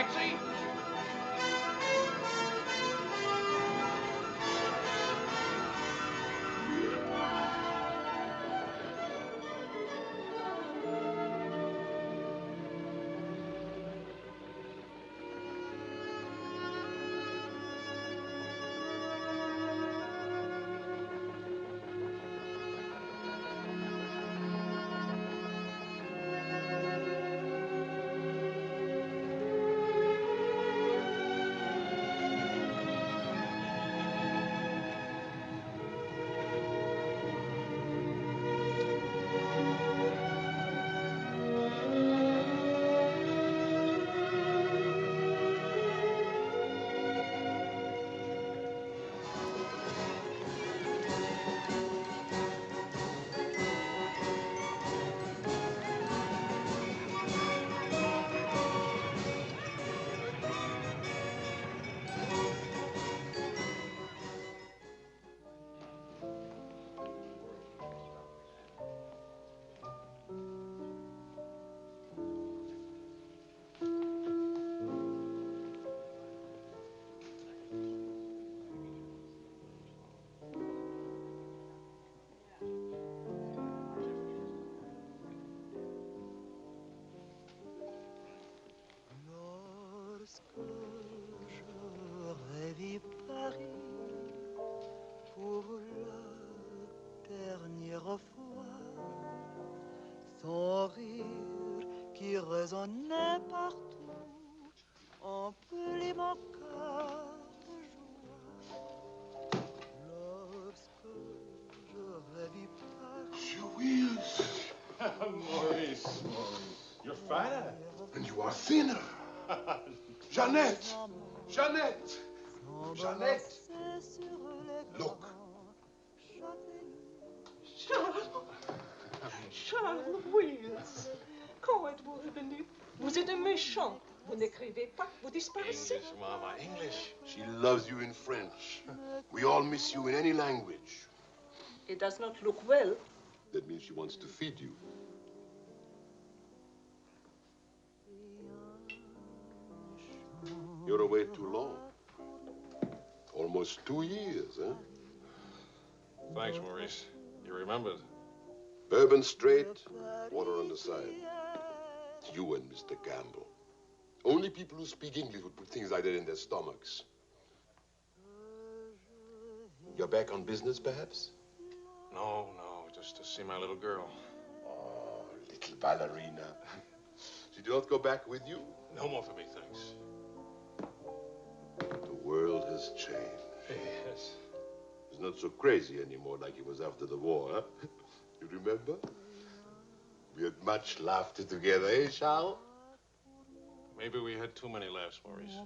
Taxi! Son rire qui résonnait partout, emplit mon cœur de joie. Lorsque je revis Paris. Julius! Maurice, you're fatter. And you are thinner. Jeannette! Jeannette! Jeannette! Look. Charles Wills, quand êtes-vous revenu? Vous êtes un méchant. Vous n'écrivez pas, vous disparaissez. English, Mama, English. She loves you in French. We all miss you in any language. It does not look well. That means she wants to feed you. You're away too long. Almost 2 years, huh? Thanks, Maurice. You remembered. Bourbon straight, water on the side. You and Mr. Gamble. Only people who speak English would put things like that in their stomachs. You're back on business, perhaps? No, just to see my little girl. Oh, little ballerina. She did not go back with you? No more for me, thanks. The world has changed. Yes. It's not so crazy anymore like it was after the war, huh? You remember? We had much laughter together, eh, Charles? Maybe we had too many laughs, Maurice.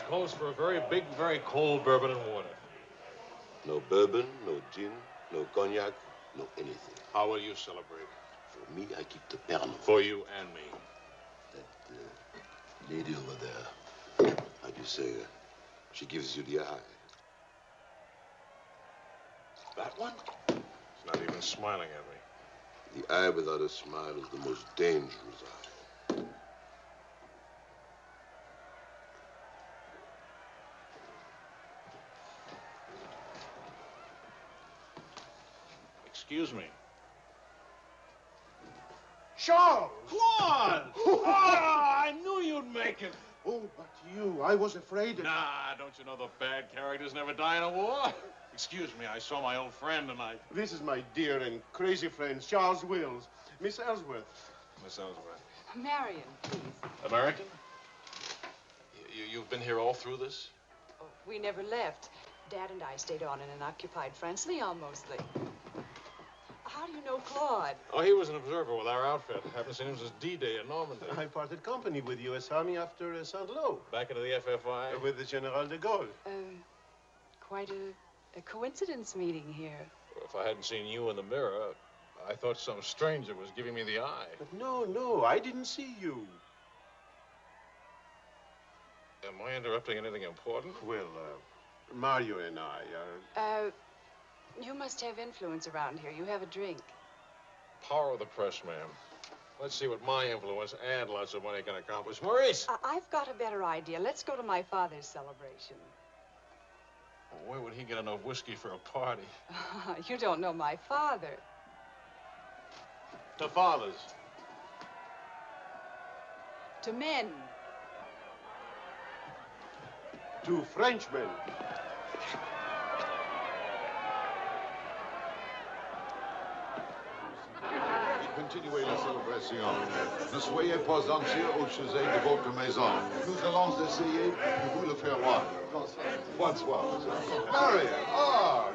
Calls for a very big, very cold bourbon and water. No bourbon, no gin, no cognac, no anything. How will you celebrate? For me, I keep the Pernod. For you and me. That lady over there, how do you say, she gives you the eye. That one? She's not even smiling at me. The eye without a smile is the most dangerous eye. Excuse me. Charles! Claude! Oh, I knew you'd make it. Oh, but you, I was afraid. Nah, don't you know the bad characters never die in a war? Excuse me, I saw my old friend and I... This is my dear and crazy friend, Charles Wills. Miss Ellsworth. Miss Ellsworth. Marion, please. American? You've been here all through this? Oh, we never left. Dad and I stayed on in an occupied France, Leon mostly. How do you know Claude? Oh, he was an observer with our outfit. Haven't seen him since D-Day in Normandy. I parted company with U.S. Army after Saint-Lô. Back into the FFI? With the General de Gaulle. Quite a coincidence meeting here. Well, if I hadn't seen you in the mirror, I thought some stranger was giving me the eye. But no, I didn't see you. Am I interrupting anything important? Well, Mario and I are... You must have influence around here. You have a drink. Power of the press, ma'am. Let's see what my influence and lots of money can accomplish. Maurice! I've got a better idea. Let's go to my father's celebration. Where would he get enough whiskey for a party? You don't know my father. To fathers. To men. To Frenchmen. Continuez la célébration. Ne soyez pas anxieux au sujet de votre maison. Nous allons essayer de vous le faire voir. Bonsoir. Marion,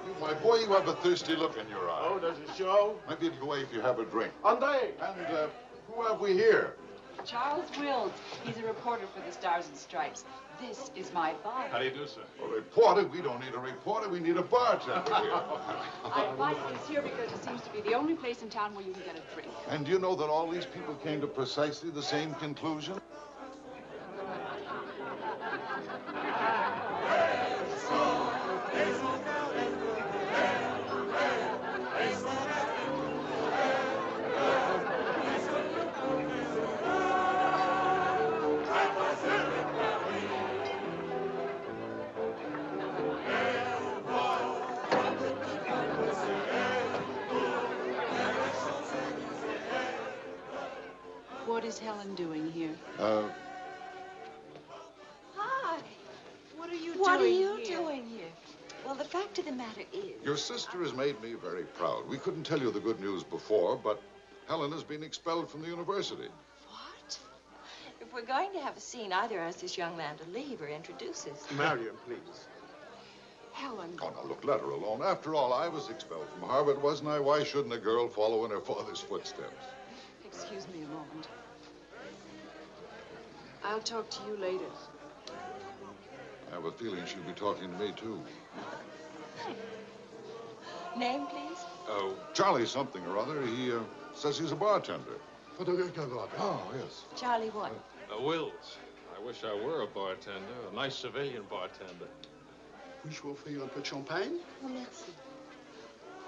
you, my boy, you have a thirsty look in your eye. Oh, does it show? Maybe it'll go away if you have a drink. André! And who have we here? Charles Wills. He's a reporter for the Stars and Stripes. This is my father. How do you do, sir? A reporter? We don't need a reporter. We need a bartender here. I invited us here because it seems to be the only place in town where you can get a drink. And do you know that all these people came to precisely the same conclusion? What is Helen doing here? Hi. What are you What doing are you here? doing here? Well, the fact of the matter is... Your sister has made me very proud. We couldn't tell you the good news before, but Helen has been expelled from the university. What? If we're going to have a scene, either ask this young man to leave or introduce us. Marion, please. Helen. Oh, now, look, let her alone. After all, I was expelled from Harvard, wasn't I? Why shouldn't a girl follow in her father's footsteps? Excuse me a moment. I'll talk to you later. I have a feeling she'll be talking to me, too. Name, please? Charlie something or other. He says he's a bartender. Oh, yes. Charlie what? Wills. I wish I were a bartender, a nice civilian bartender. Puis-je vous offrir un peu de champagne? Oh, merci.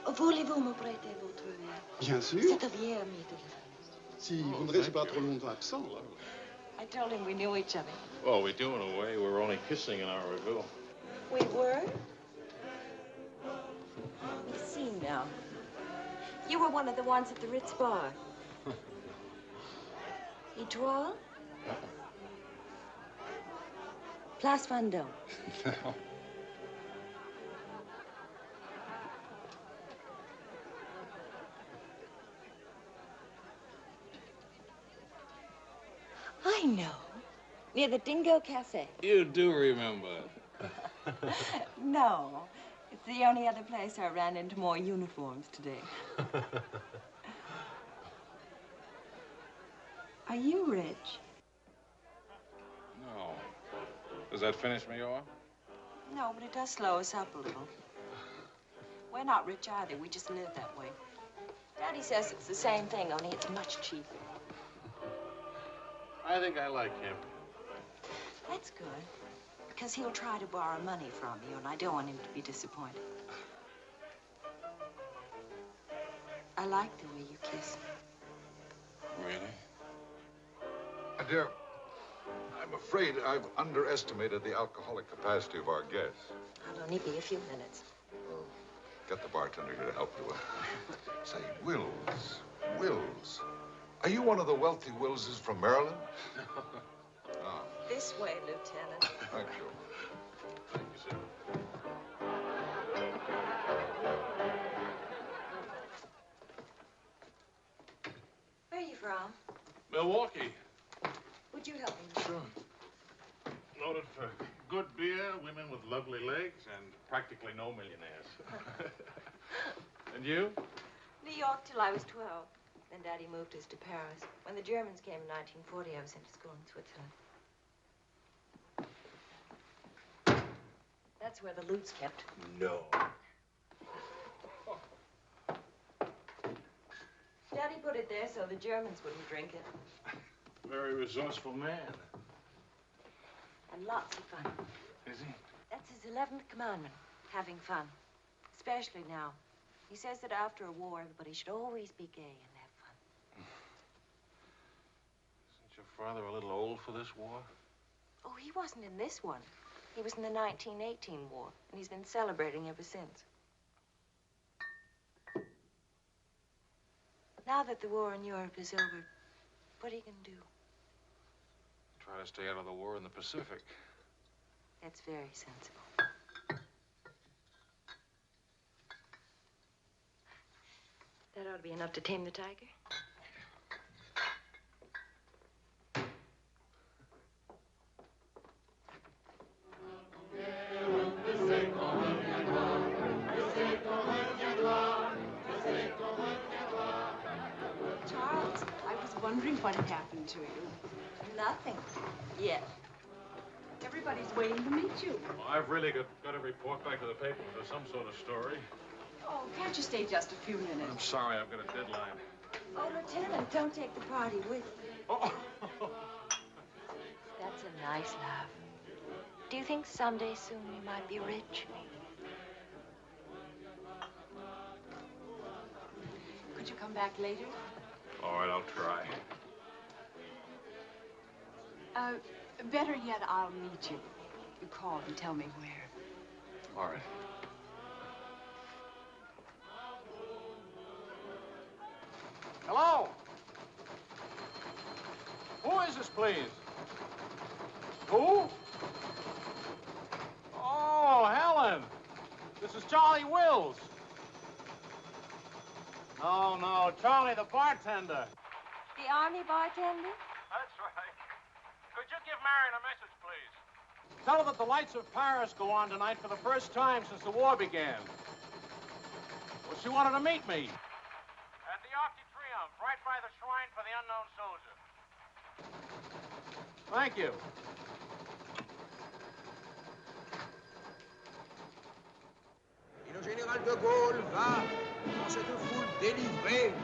Voulez-vous me prêter votre verre? Bien sûr. C'est un vieil ami de la famille. Si vous ne restez pas trop longtemps absent. I told him we knew each other. Well, we do in a way. We were only kissing an hour ago. We were? We see now. You were one of the ones at the Ritz bar. Étoile? Place Vendôme. I know. Near the Dingo Cafe. You do remember. No. It's the only other place I ran into more uniforms today. Are you rich? No. Does that finish me off? No, but it does slow us up a little. We're not rich either. We just live that way. Daddy says it's the same thing, only it's much cheaper. I think I like him. That's good, because he'll try to borrow money from you, and I don't want him to be disappointed. I like the way you kiss me. Really? My dear, I'm afraid I've underestimated the alcoholic capacity of our guests. I'll only be a few minutes. Get the bartender here to help you. Say, Wills. Are you one of the wealthy Willses from Maryland? Oh. This way, Lieutenant. Thank you. Thank you, sir. Where are you from? Milwaukee. Would you help me? Sure. Noted for good beer, women with lovely legs, and practically no millionaires. And you? New York till I was 12. Then Daddy moved us to Paris. When the Germans came in 1940, I was sent to school in Switzerland. That's where the loot's kept. No. Daddy put it there so the Germans wouldn't drink it. Very resourceful man. And lots of fun. Is he? That's his 11th commandment, having fun. Especially now. He says that after a war, everybody should always be gay and have fun. Isn't your father a little old for this war? Oh, he wasn't in this one. He was in the 1918 war, and he's been celebrating ever since. Now that the war in Europe is over, what are you going to do? Try to stay out of the war in the Pacific. That's very sensible. That ought to be enough to tame the tiger. Charles, I was wondering what had happened to you. Nothing. Yet. Everybody's waiting to meet you. Well, I've really got to report back to the paper for some sort of story. Oh, can't you stay just a few minutes? I'm sorry, I've got a deadline. Oh, Lieutenant, don't take the party with you. Oh. That's a nice laugh. Do you think someday soon you might be rich? Could you come back later? All right, I'll try. Better yet, I'll meet you. You call and tell me where. All right. Hello? Who is this, please? Who? Oh, Helen. This is Charlie Wills. No, Charlie, the bartender. The army bartender? That's right. Could you give Marion a message, please? Tell her that the lights of Paris go on tonight for the first time since the war began. Well, she wanted to meet me. At the Arc de Triomphe, right by the shrine for the unknown soldier. Thank you. Et le général de Gaulle va, dans cette foule délivrée,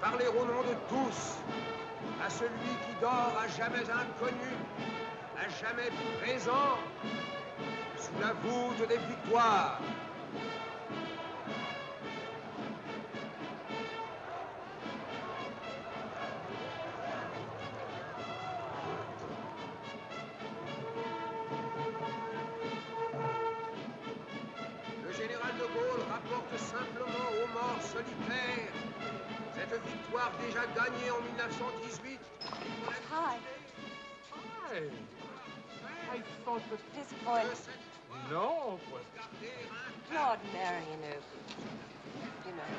parler au nom de tous, à celui qui dort à jamais inconnu, à jamais présent, sous la voûte des victoires. Le général de Gaulle rapporte simplement aux morts solitaires cette victoire déjà gagnée en 1918. Hi. Hi. I thought that... Disappointed. No, but... Claude Marion, you know.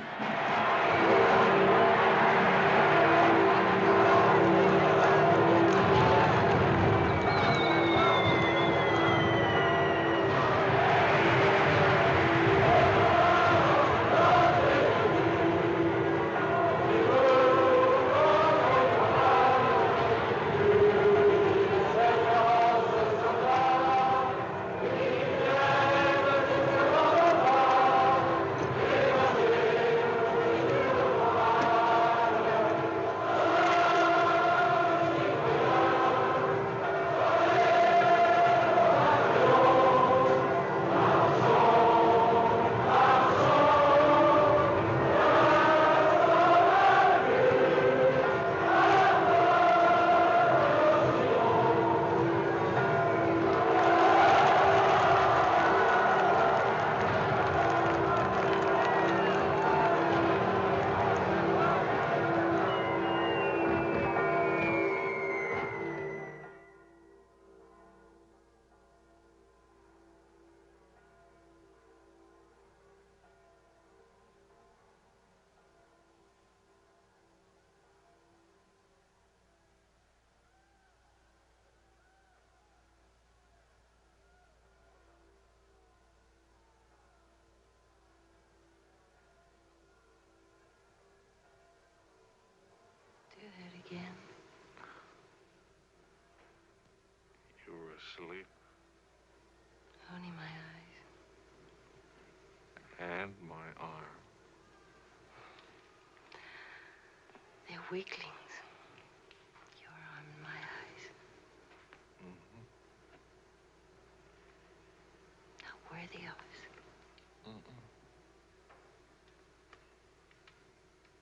sleep. Only my eyes. And my arm. They're weaklings. Your arm and my eyes. Mm-hmm. Not worthy of us. Mm-mm.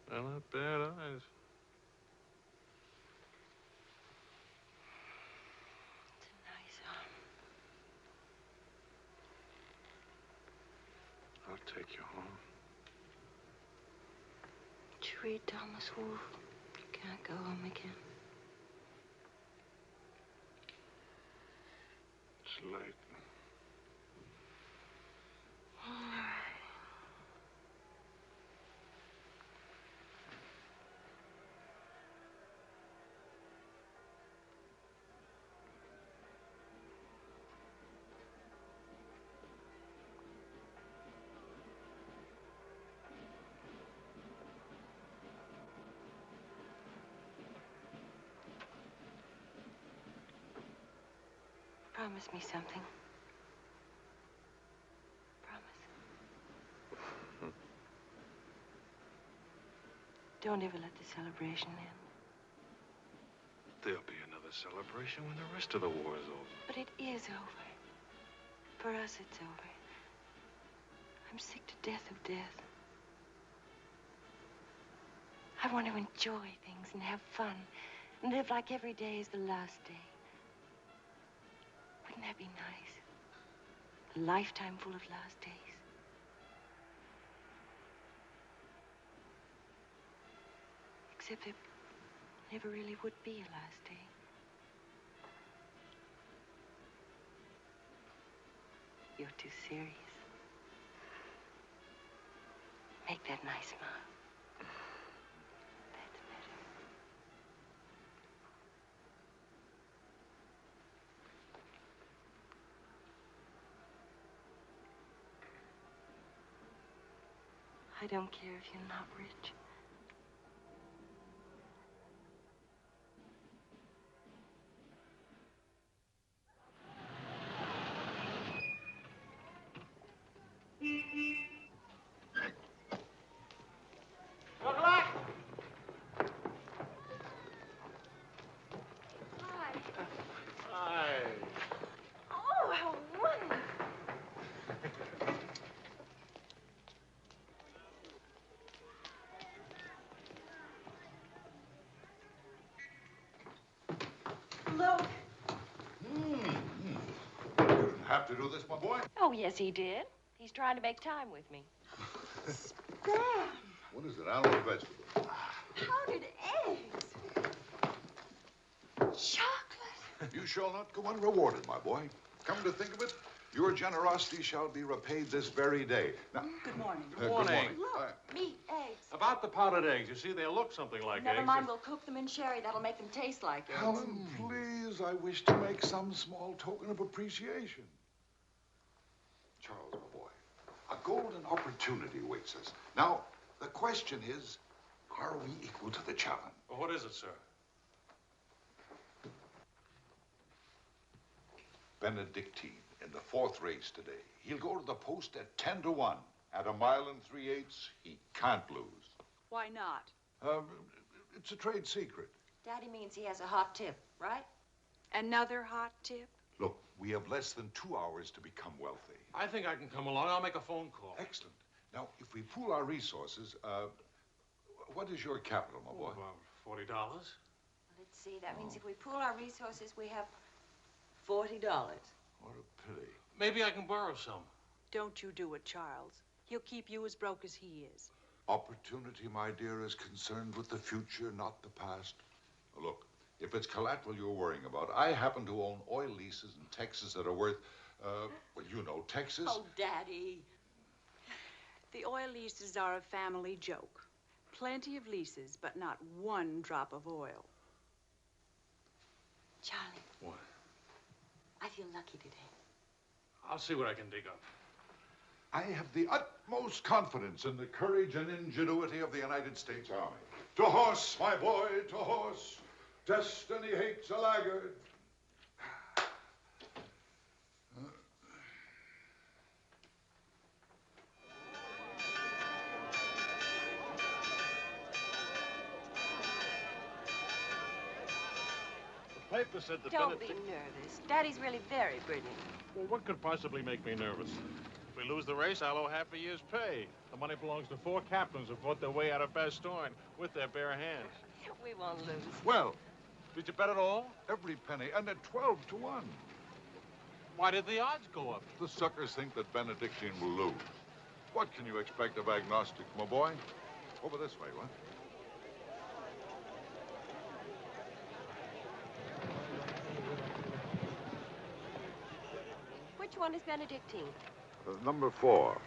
They're not bad eyes. It's a nice arm. I'll take you home. Did you read Thomas Wolfe? You can't go home again. It's late. All right. Promise me something. Promise. Don't ever let the celebration end. There'll be another celebration when the rest of the war is over. But it is over. For us, it's over. I'm sick to death of death. I want to enjoy things and have fun and live like every day is the last day. Wouldn't that be nice? A lifetime full of last days. Except there never really would be a last day. You're too serious. Make that nice smile. That's better. I don't care if you're not rich. Good luck! Hi. Hi. Oh, how wonderful. Look. You didn't have to do this, my boy. Oh, yes, he did. He's trying to make time with me. Damn. What is it, animal or vegetable? Powdered eggs. Chocolate. You shall not go unrewarded, my boy. Come to think of it, your generosity shall be repaid this very day. Now, Good morning. Good morning. Look, meat, eggs. About the powdered eggs, you see, they look something like Never eggs. mind, we'll cook them in sherry. That'll make them taste like eggs. Helen, please, I wish to make some small token of appreciation. Charles, my boy, a golden opportunity awaits us. Now, the question is, are we equal to the challenge? Well, what is it, sir? Benedictine in the 4th race today. He'll go to the post at 10 to 1. At 1 3/8, he can't lose. Why not? It's a trade secret. Daddy means he has a hot tip, right? Another hot tip? Look, we have less than 2 hours to become wealthy. I think I can come along. I'll make a phone call. Excellent. Now, if we pool our resources, what is your capital, my boy? About $40. Let's see. That means if we pool our resources, we have $40. What a pity. Maybe I can borrow some. Don't you do it, Charles. He'll keep you as broke as he is. Opportunity, my dear, is concerned with the future, not the past. Look, if it's collateral you're worrying about, I happen to own oil leases in Texas that are worth, well, you know, Texas. Oh, Daddy. The oil leases are a family joke. Plenty of leases, but not one drop of oil. Charlie. What? I feel lucky today. I'll see what I can dig up. I have the utmost confidence in the courage and ingenuity of the United States Army. To horse, my boy, to horse. Destiny hates a laggard. paper said the Don't be nervous. Daddy's really very brilliant. Well, what could possibly make me nervous? If we lose the race, I'll owe half a year's pay. The money belongs to 4 captains who fought their way out of Bastogne with their bare hands. We won't lose. Well, Did you bet it all? every penny, and at 12 to 1. Why did the odds go up? The suckers think that Benedictine will lose. What can you expect of agnostics, my boy? Over this way, what? Which one is Benedictine? Number 4.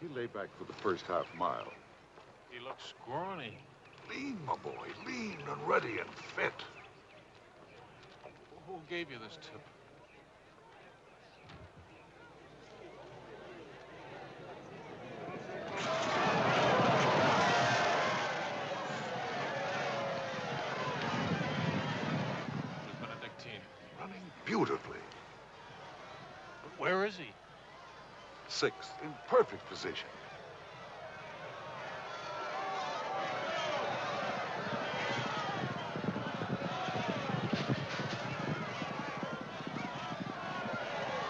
He lay back for the first half mile. He looks scrawny. Lean, my boy, lean and ready and fit. Who gave you this tip? Who's Benedictine? Running beautifully. But where is he? 6th, in perfect position.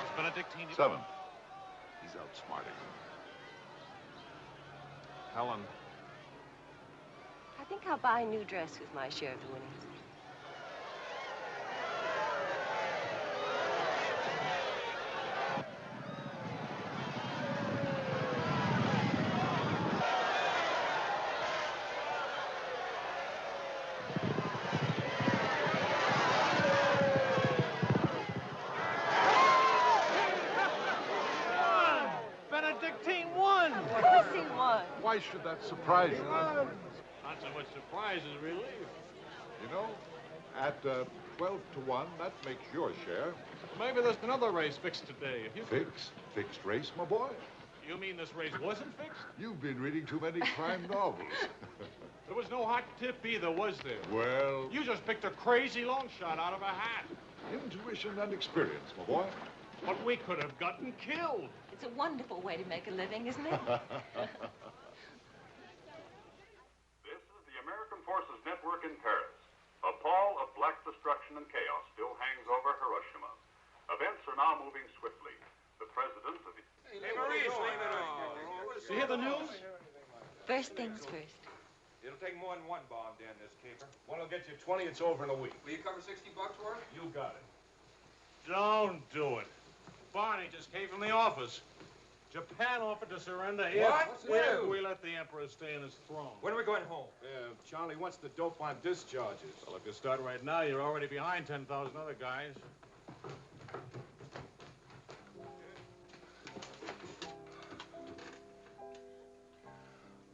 Is Benedictine... 7th. He's outsmarting. Helen. I think I'll buy a new dress with my share of the winnings. Benedictine won! Of course he won. Why should that surprise you? Not so much surprise as relief. You know, at 12 to 1, that makes your share. Maybe there's another race fixed today. If you could... Fixed race, my boy? You mean this race wasn't fixed? You've been reading too many crime novels. There was no hot tip either, was there? Well, You just picked a crazy long shot out of a hat. intuition and experience, my boy. But we could have gotten killed. It's a wonderful way to make a living, isn't it? This is the American Forces Network in Paris. A pall of black destruction and chaos still hangs over Hiroshima. Events are now moving swiftly. The president of the... Hey, Maurice, leave it on. You hear the news? First things first. It'll take more than one bomb down this caper. One will get you 20, it's over in a week. Will you cover $60 worth? You got it. Don't do it. Barney just came from the office. Japan offered to surrender if What? we let the emperor stay in his throne. When are we going home? Charlie wants the dope on discharges. Well, if you start right now, you're already behind 10,000 other guys.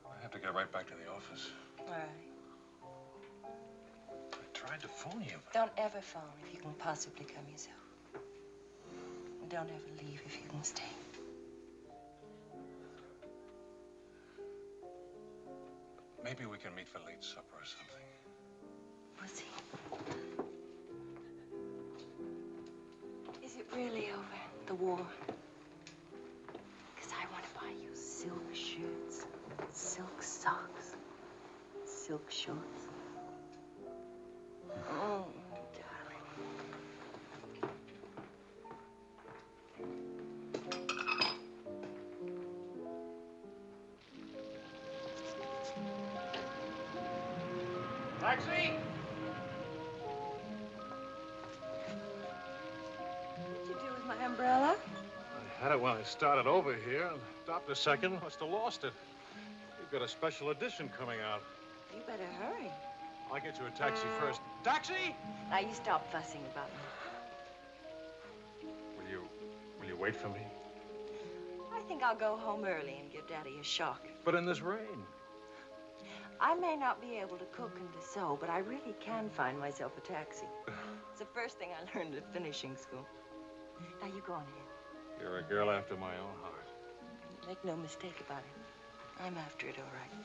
I have to get right back to the office. All right. I tried to phone you, but... Don't ever phone if you can possibly come yourself. And don't ever leave if you can stay. Maybe we can meet for late supper or something. We'll see. Is it really over, the war? Because I want to buy you silk shirts, silk socks, silk shorts. Oh, darling. Taxi! What'd you do with my umbrella? I had it when I started over here and stopped a second. Must have lost it. You've got a special edition coming out. You better hurry. I'll get you a taxi first. Taxi! Now, you stop fussing about me. Will you wait for me? I think I'll go home early and give Daddy a shock. But in this rain. I may not be able to cook and to sew, but I really can find myself a taxi. It's the first thing I learned at finishing school. Now, you go on ahead. You're a girl after my own heart. Make no mistake about it. I'm after it, all right.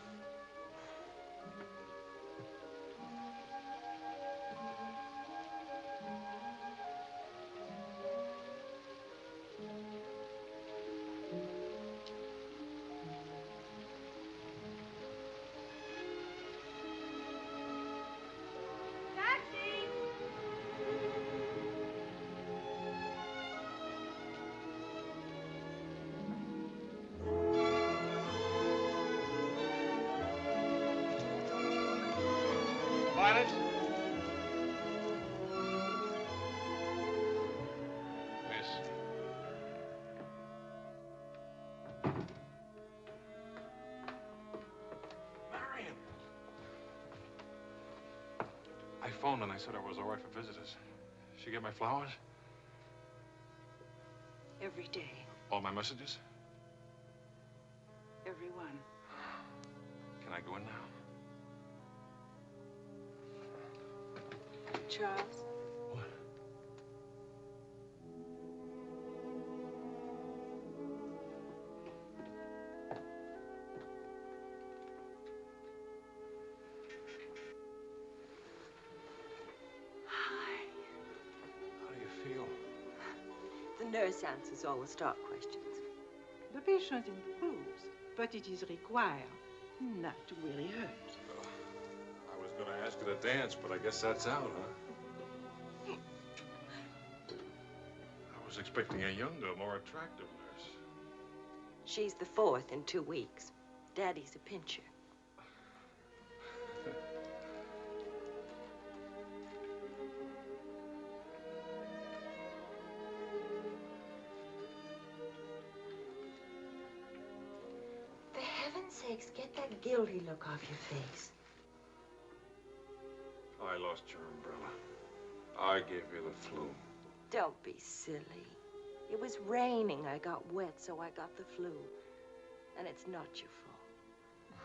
phoned and I said I was all right for visitors. She get my flowers? Every day. All my messages? Every one. Can I go in now? Charles? What? Hi. How do you feel? The nurse answers all the stock questions. The patient improves, but it is required not to really hurt. I was going to ask her to dance, but I guess that's out, huh? I was expecting a younger, more attractive nurse. She's the fourth in 2 weeks. Daddy's a pincher. For heaven's sakes, get that guilty look off your face. I lost your umbrella. I gave you the flu. Don't be silly. It was raining. I got wet, so I got the flu. And it's not your fault.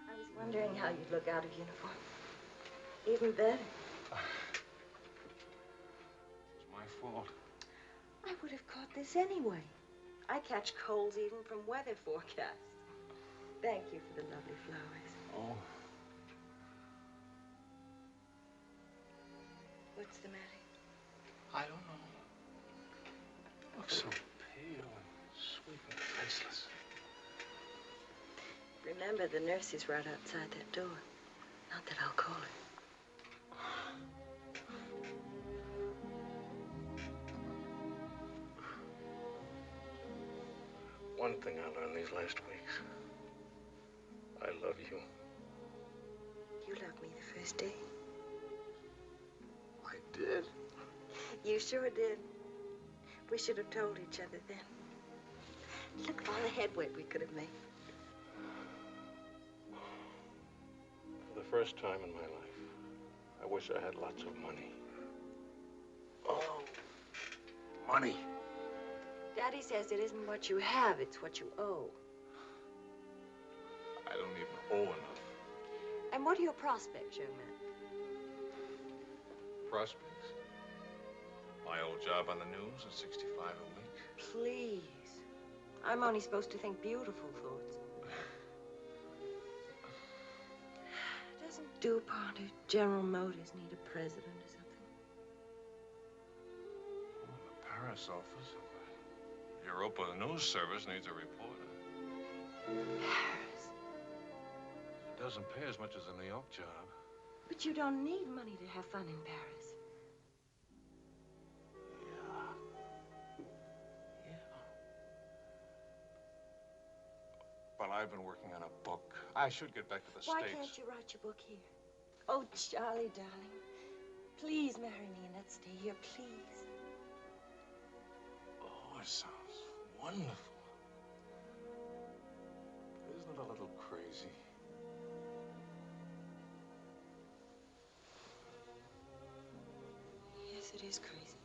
I was wondering how you'd look out of uniform. Even better. It's my fault. I would have caught this anyway. I catch colds even from weather forecasts. Thank you for the lovely flowers. Oh. What's the matter? I don't know. You look so pale and sweet and faceless. Remember, the nurse is right outside that door. Not that I'll call her. One thing I learned these last weeks. I love you. You loved me the first day. I did. You sure did. We should have told each other then. Look at all the headway we could have made. For the first time in my life, I wish I had lots of money. Oh, money. Daddy says it isn't what you have, it's what you owe. I don't even owe enough. And what are your prospects, young man? Prospects? My old job on the news at 65 a week. Please. I'm only supposed to think beautiful thoughts. Doesn't DuPont or General Motors need a president or something? Oh, the Paris office. Europa News Service needs a reporter. Paris? It doesn't pay as much as a New York job. But you don't need money to have fun in Paris. Well, I've been working on a book. I should get back to the Why States. can't you write your book here? Oh, Charlie, darling. Please marry me and let's stay here, please. Oh, it sounds wonderful. Isn't it a little crazy? Yes, it is crazy.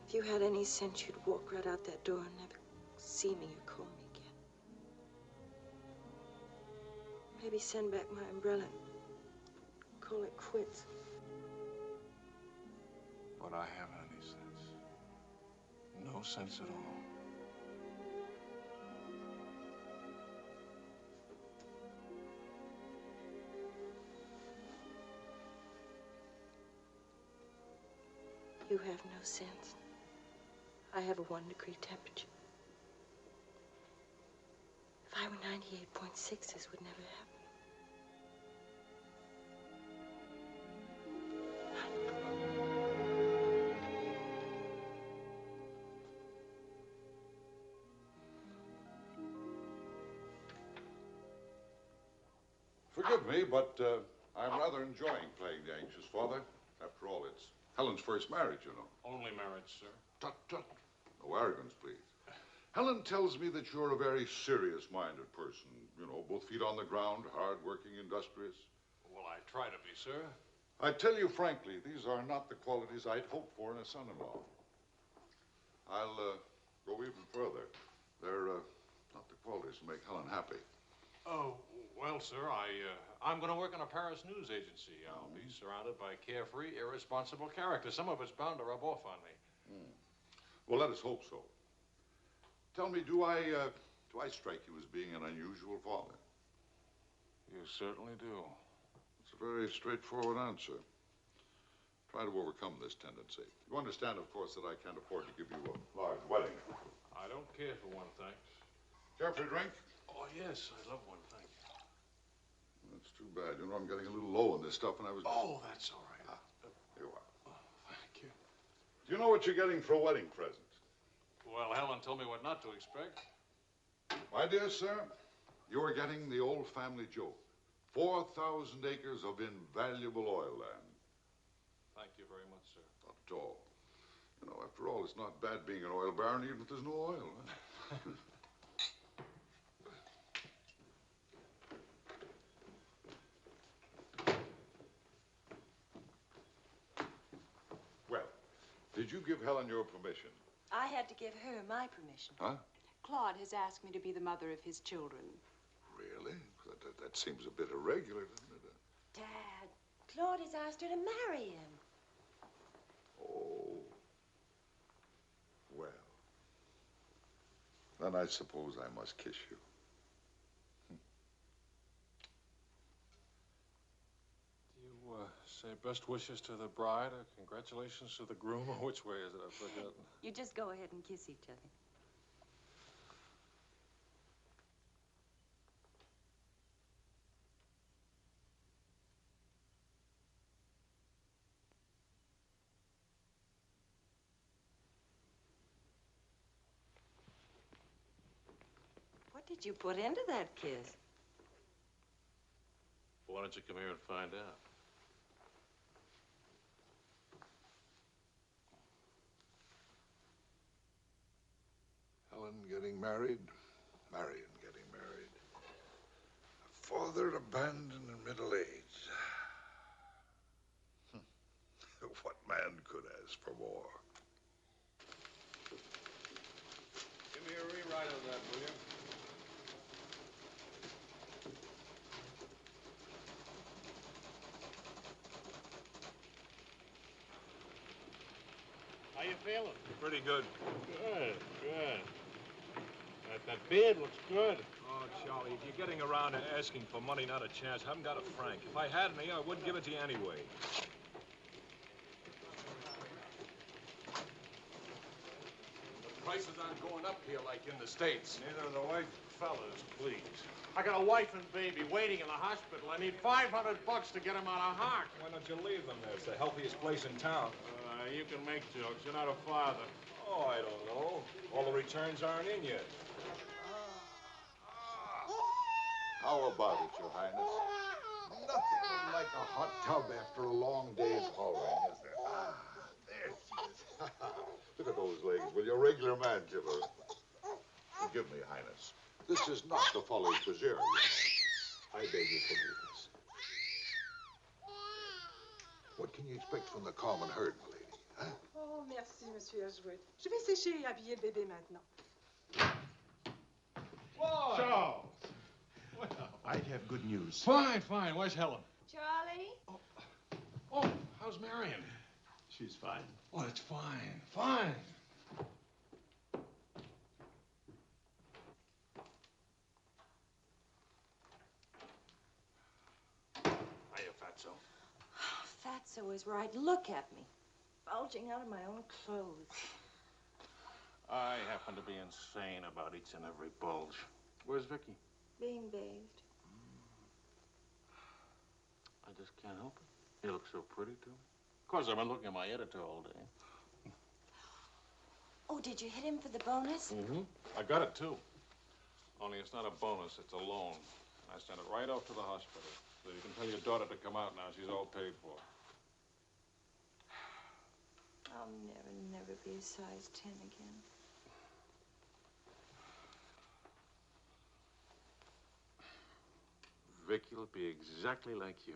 If you had any sense, you'd walk right out that door and never see me or call me again. Maybe send back my umbrella and call it quits. But I haven't any sense. No sense at all. You have no sense. I have a 1-degree temperature. If I were 98.6, this would never happen. Forgive me, but I'm rather enjoying playing the anxious father. After all, it's Helen's first marriage, you know. Only marriage, sir. Tut, tut. No arrogance, please. Helen tells me that you're a very serious-minded person. You know, both feet on the ground, hard-working, industrious. Well, I try to be, sir. I tell you frankly, these are not the qualities I'd hoped for in a son-in-law. I'll go even further. They're not the qualities to make Helen happy. Oh, well, sir, I'm going to work in a Paris news agency. I'll be surrounded by carefree, irresponsible characters. Some of it's bound to rub off on me. Well, let us hope so. Tell me, do I strike you as being an unusual father? You certainly do. It's a very straightforward answer. Try to overcome this tendency. You understand, of course, that I can't afford to give you a large wedding. I don't care for one, thanks. Care for a drink? Oh, yes, I love one, thank you. That's too bad. You know, I'm getting a little low on this stuff, and I was... Oh, that's all right. Here you are. Oh, thank you. Do you know what you're getting for a wedding present? Well, Helen told me what not to expect. My dear sir, you are getting the old family joke. 4,000 acres of invaluable oil land. Thank you very much, sir. Not at all. You know, after all, it's not bad being an oil baron, even if there's no oil. Huh? Well, did you give Helen your permission? I had to give her my permission. Huh? Claude has asked me to be the mother of his children. Really? That seems a bit irregular, doesn't it? Dad, Claude has asked her to marry him. Oh. Well. Then I suppose I must kiss you. Do you say best wishes to the bride or congratulations to the groom? Or which way is it? I've forgotten. You just go ahead and kiss each other. What did you put into that kiss? Why don't you come here and find out? Helen getting married, Marion getting married. A father abandoned in middle age. What man could ask for more? Give me a rewrite of that, will you? How you feeling? Pretty good. Good, good. That beard looks good. Oh, Charlie, if you're getting around to asking for money, not a chance. I haven't got a franc. If I had any, I wouldn't give it to you anyway. The prices aren't going up here like in the States. Neither are the white fellas, please. I got a wife and baby waiting in the hospital. I need $500 to get them out of Hart. Why don't you leave them there? It's the healthiest place in town. You can make jokes. You're not a father. Oh, I don't know. All the returns aren't in yet. How about it, Your Highness? Nothing like a hot tub after a long day's hauling, is there? Ah, there she is. Look at those legs. Will you, a regular man, Gibber? Forgive me, Highness. This is not the Folly Fitzgerald. I beg your forgiveness. What can you expect from the common herd, my lady? Huh? Oh, merci, Monsieur Edgeworth. Je vais sécher et habiller le bébé maintenant. Whoa! Charles! Well, I have good news. fine, fine. Where's Helen? Charlie? Oh, how's Marion? She's fine. Oh, that's fine, fine. Hiya, Fatso. Fatso is right. Look at me. Bulging out of my own clothes. I happen to be insane about each and every bulge. Where's Vicky? Being bathed. I just can't help it. You look so pretty, too. Of course, I've been looking at my editor all day. Oh, did you hit him for the bonus? Mm-hmm. I got it, too. Only it's not a bonus, it's a loan. I sent it right off to the hospital. So you can tell your daughter to come out now. She's all paid for. I'll never be a size 10 again. Vic, you'll be exactly like you.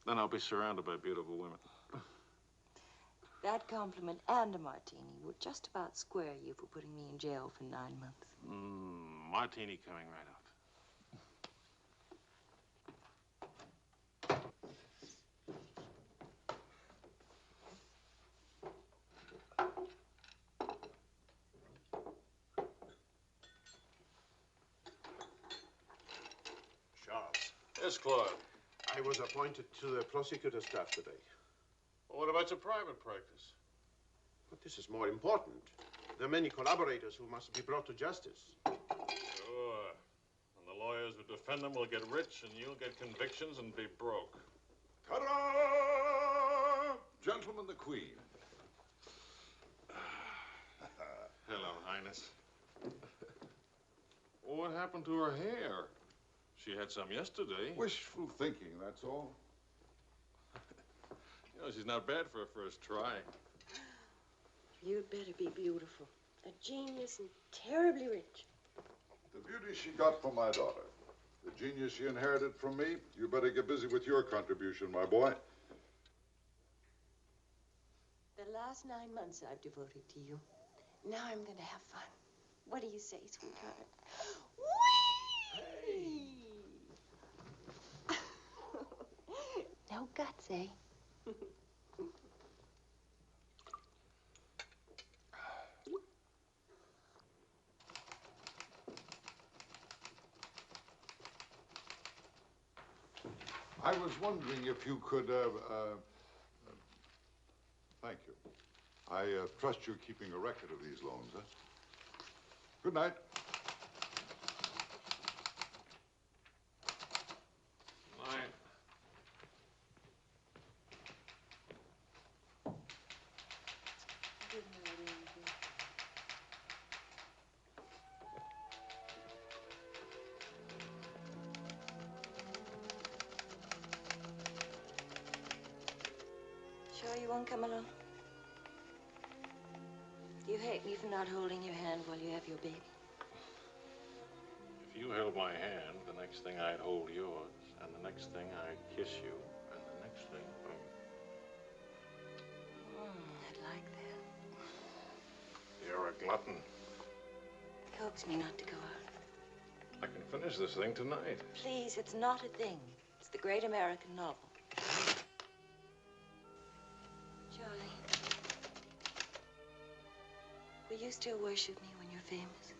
Then I'll be surrounded by beautiful women. That compliment and a martini would just about square you for putting me in jail for 9 months. Martini coming right up. Charles. Yes, Claude. I was appointed to the prosecutor's staff today. Well, what about your private practice? But this is more important. There are many collaborators who must be brought to justice. Sure. And the lawyers who defend them will get rich, and you'll get convictions and be broke. Ta-da! Gentlemen, the Queen. Hello, Highness. Well, what happened to her hair? She had some yesterday. Wishful thinking, that's all. You know, she's not bad for a first try. You'd better be beautiful. A genius and terribly rich. The beauty she got from my daughter. The genius she inherited from me. You better get busy with your contribution, my boy. The last 9 months I've devoted to you. Now I'm going to have fun. What do you say, sweetheart? Whee! No guts, eh? I was wondering if you could, thank you. I trust you're keeping a record of these loans, huh? Good night. Night. Good night, Angel. Sure you won't come along? You hate me for not holding your hand while you have your baby. If you held my hand, the next thing I'd hold yours, and the next thing I'd kiss you, and the next thing... I'd like that. You're a glutton. Coax me not to go out. I can finish this thing tonight. Please, it's not a thing. It's the great American novel. Charlie, will you still worship me when you're famous?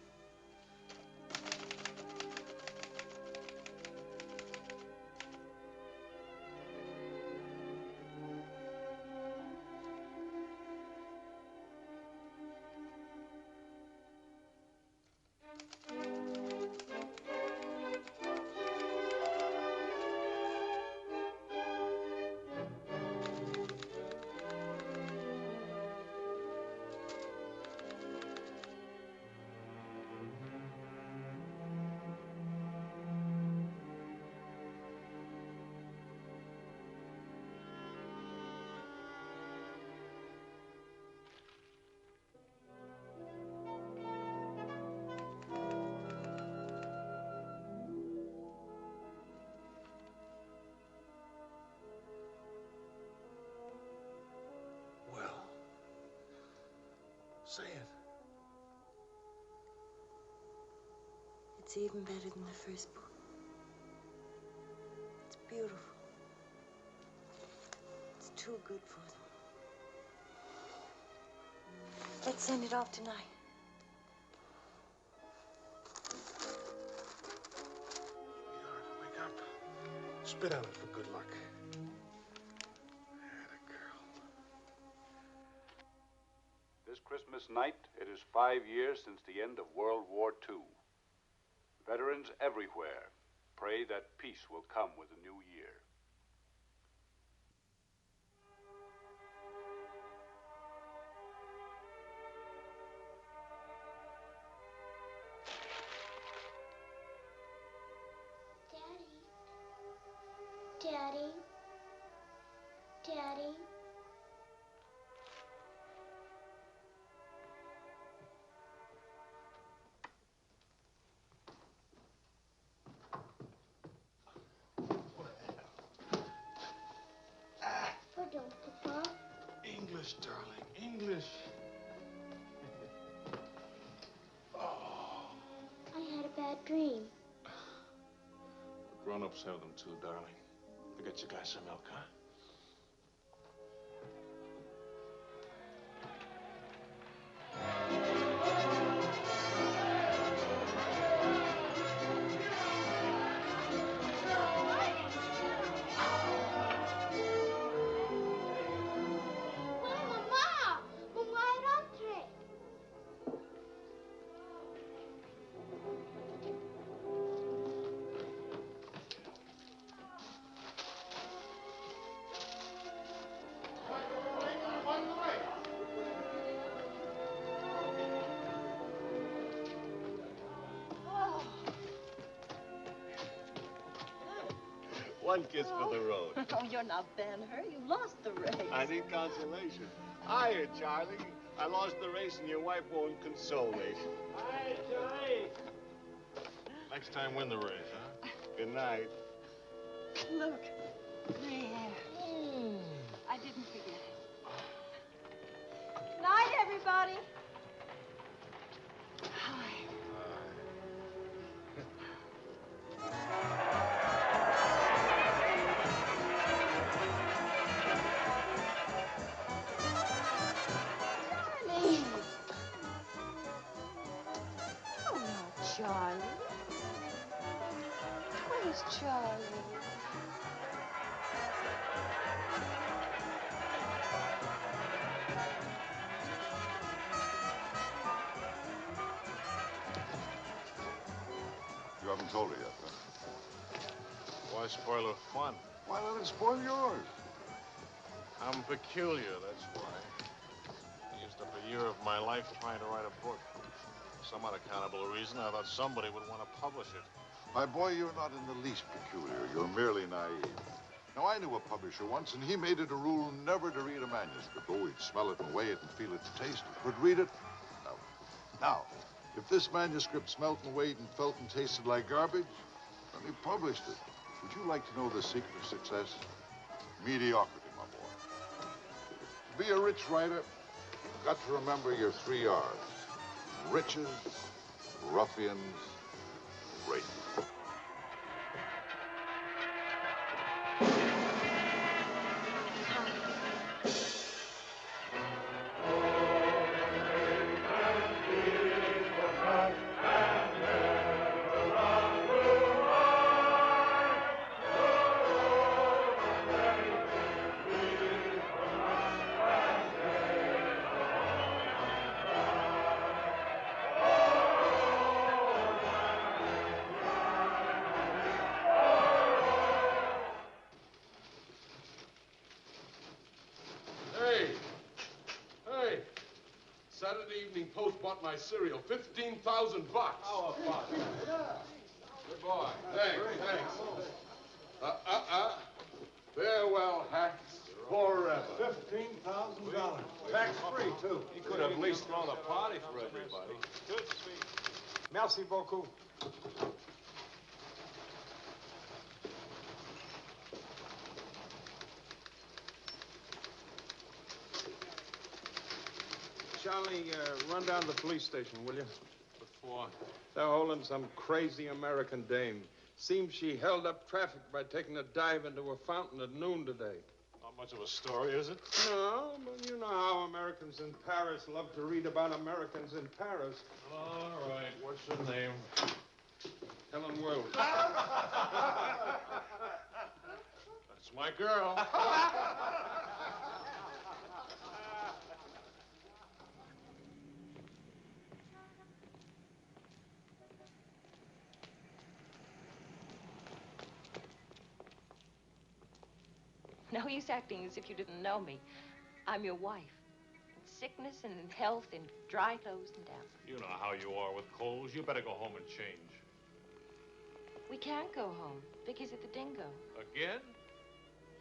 Say it. It's even better than the first book. It's beautiful. It's too good for them. Let's send it off tonight. Sweetheart, wake up. Spit on it for good luck. This Christmas night, it is 5 years since the end of World War II. Veterans everywhere pray that peace will come with the new year. Daddy. Daddy. English, darling, English. I had a bad dream. Grown-ups have them too, darling. Go get your glass of milk, huh? One kiss for the road. Oh, you're not Ben-Hur. You lost the race. I need consolation. Hiya, Charlie. I lost the race and your wife won't console me. Hi, Charlie. Next time, win the race, huh? Good night. Look, there. I didn't forget it. Night, everybody. Charlie. Where's Charlie? You haven't told her yet, huh? Why spoil her fun? Why let it spoil yours? I'm peculiar, that's why. I used up a year of my life trying to write a book. For some unaccountable reason, I thought somebody would want to publish it. My boy, you're not in the least peculiar. You're merely naive. Now, I knew a publisher once, and he made it a rule never to read a manuscript. Oh, he'd smell it and weigh it and feel it and taste it, but read it, no. Now, if this manuscript smelt and weighed and felt and tasted like garbage, then he published it. Would you like to know the secret of success? Mediocrity, my boy. To be a rich writer, you've got to remember your 3 R's. Riches, ruffians, rape. Saturday Evening Post bought my cereal. $15,000. How about that? Good boy. Thanks. Farewell hats forever. $15,000. Tax-free, too. He could have at least thrown a party for everybody. Good speech. Merci beaucoup. Charlie, run down to the police station, will you? What for? They're holding some crazy American dame. Seems she held up traffic by taking a dive into a fountain at noon today. Not much of a story, is it? No, but you know how Americans in Paris love to read about Americans in Paris. All right. What's her name? Helen Wills. That's my girl. No use acting as if you didn't know me. I'm your wife. In sickness and in health, in dry clothes and damp. You know how you are with colds. You better go home and change. We can't go home. Vicky's at the Dingo. Again?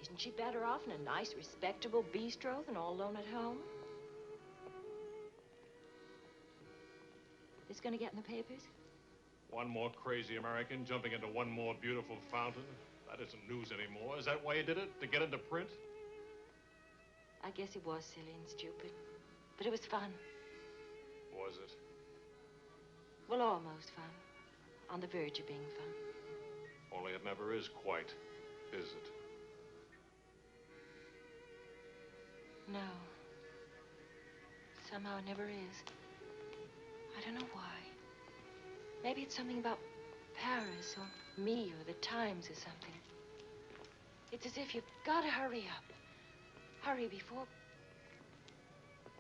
Isn't she better off in a nice, respectable bistro than all alone at home? This gonna get in the papers? One more crazy American jumping into one more beautiful fountain. That isn't news anymore. Is that why you did it? To get into print? I guess it was silly and stupid, but it was fun. Was it? Well, almost fun. On the verge of being fun. Only it never is quite, is it? No. Somehow it never is. I don't know why. Maybe it's something about Paris or me or the Times or something. It's as if you've got to hurry up. Hurry before...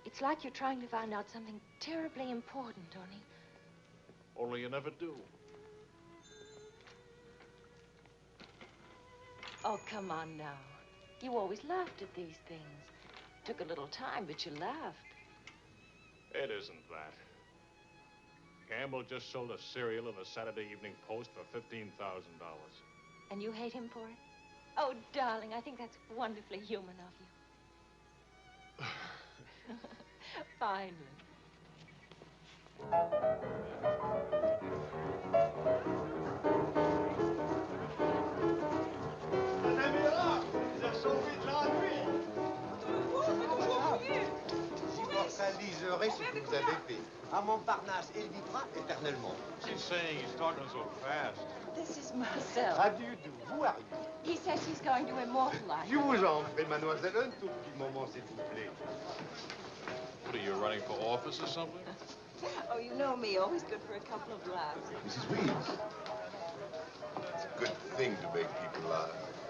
It's like you're trying to find out something terribly important, Tony. Only you never do. Oh, come on now. You always laughed at these things. Took a little time, but you laughed. It isn't that. Campbell just sold a serial in the Saturday Evening Post for $15,000. And you hate him for it? Oh, darling, I think that's wonderfully human of you. Finally. Madame est là. Vous avez sauvé de l'ennui. J'immortaliserai ce que vous avez fait. À Montparnasse, il vivra éternellement. She's saying he's talking so fast. This is Marcel. How do you do? Who are you? He says he's going to immortalize. Je vous en prie, mademoiselle, un tout petit moment, s'il vous plaît. What, are you running for office or something? Oh, you know me, always good for a couple of laughs. Mrs. Weeds. It's a good thing to make people laugh.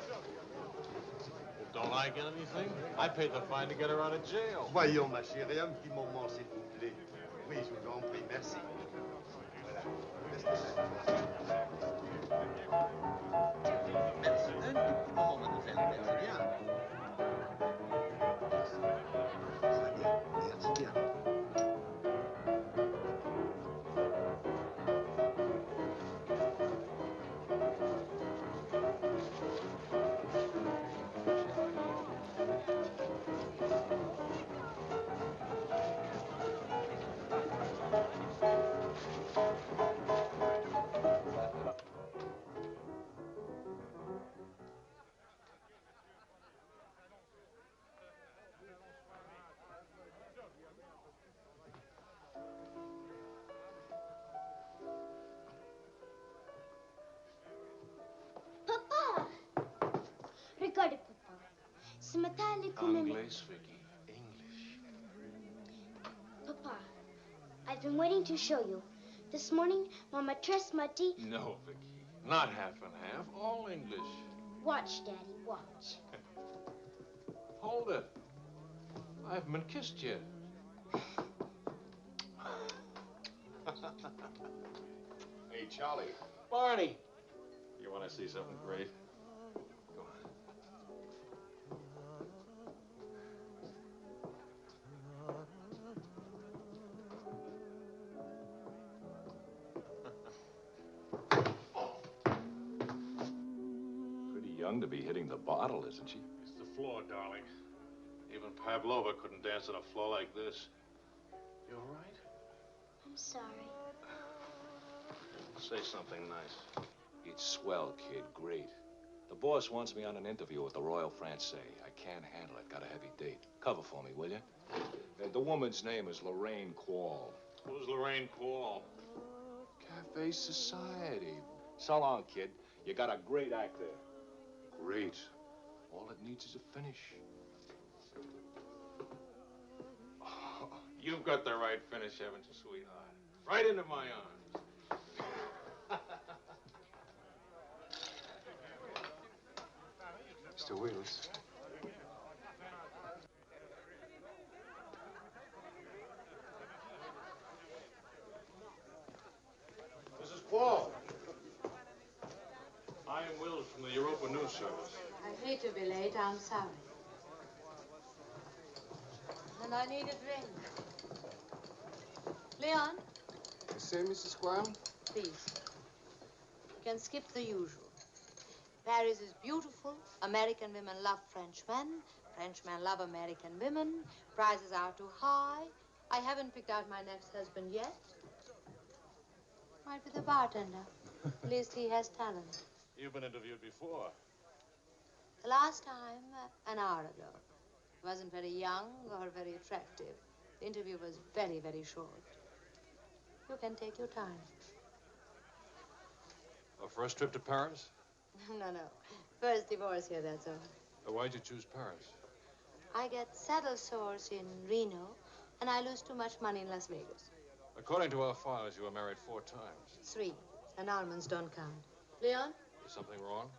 Well, don't I get anything? I paid the fine to get her out of jail. Voyons, ma chérie, un petit moment, s'il vous plaît. Oui, je vous en prie, merci. Voilà. Merci. Un tout petit moment, mademoiselle. Merci bien. Très bien. Merci bien. Regardez, papa. Ce matin, elle est comme English, Vicky. English. Papa, I've been waiting to show you. This morning, Mama dressed Muddy. No, Vicky. Not half and half. All English. Watch, Daddy, watch. Hold it. I haven't been kissed yet. Hey, Charlie. Barney. You want to see something great? Go on. Pretty young to be hitting the bottle, isn't she? It's the floor, darling. Even Pavlova couldn't dance on a floor like this. You all right? I'm sorry. Say something nice. It's swell, kid. Great. The boss wants me on an interview with the Royal Francais. I can't handle it. Got a heavy date. Cover for me, will you? The woman's name is Lorraine Quall. Who's Lorraine Quall? Cafe Society. So long, kid. You got a great act there. Great. All it needs is a finish. Oh, you've got the right finish, haven't you, sweetheart? Right into my arms. Mr. Wills. Mrs. Quall. I am Wills from the Europa News Service. I hate to be late. I'm sorry. And I need a drink. Leon? You say, Mrs. Quall? Please. You can skip the usual. Paris is beautiful. American women love Frenchmen. Frenchmen love American women. Prices are too high. I haven't picked out my next husband yet. Might be the bartender. At least he has talent. You've been interviewed before. The last time, an hour ago. He wasn't very young or very attractive. The interview was very, very short. You can take your time. A first trip to Paris? No. First divorce here, that's all. Why'd you choose Paris? I get saddle sores in Reno, and I lose too much money in Las Vegas. According to our files, you were married 4 times. 3. Annulments don't count. Leon? Is something wrong?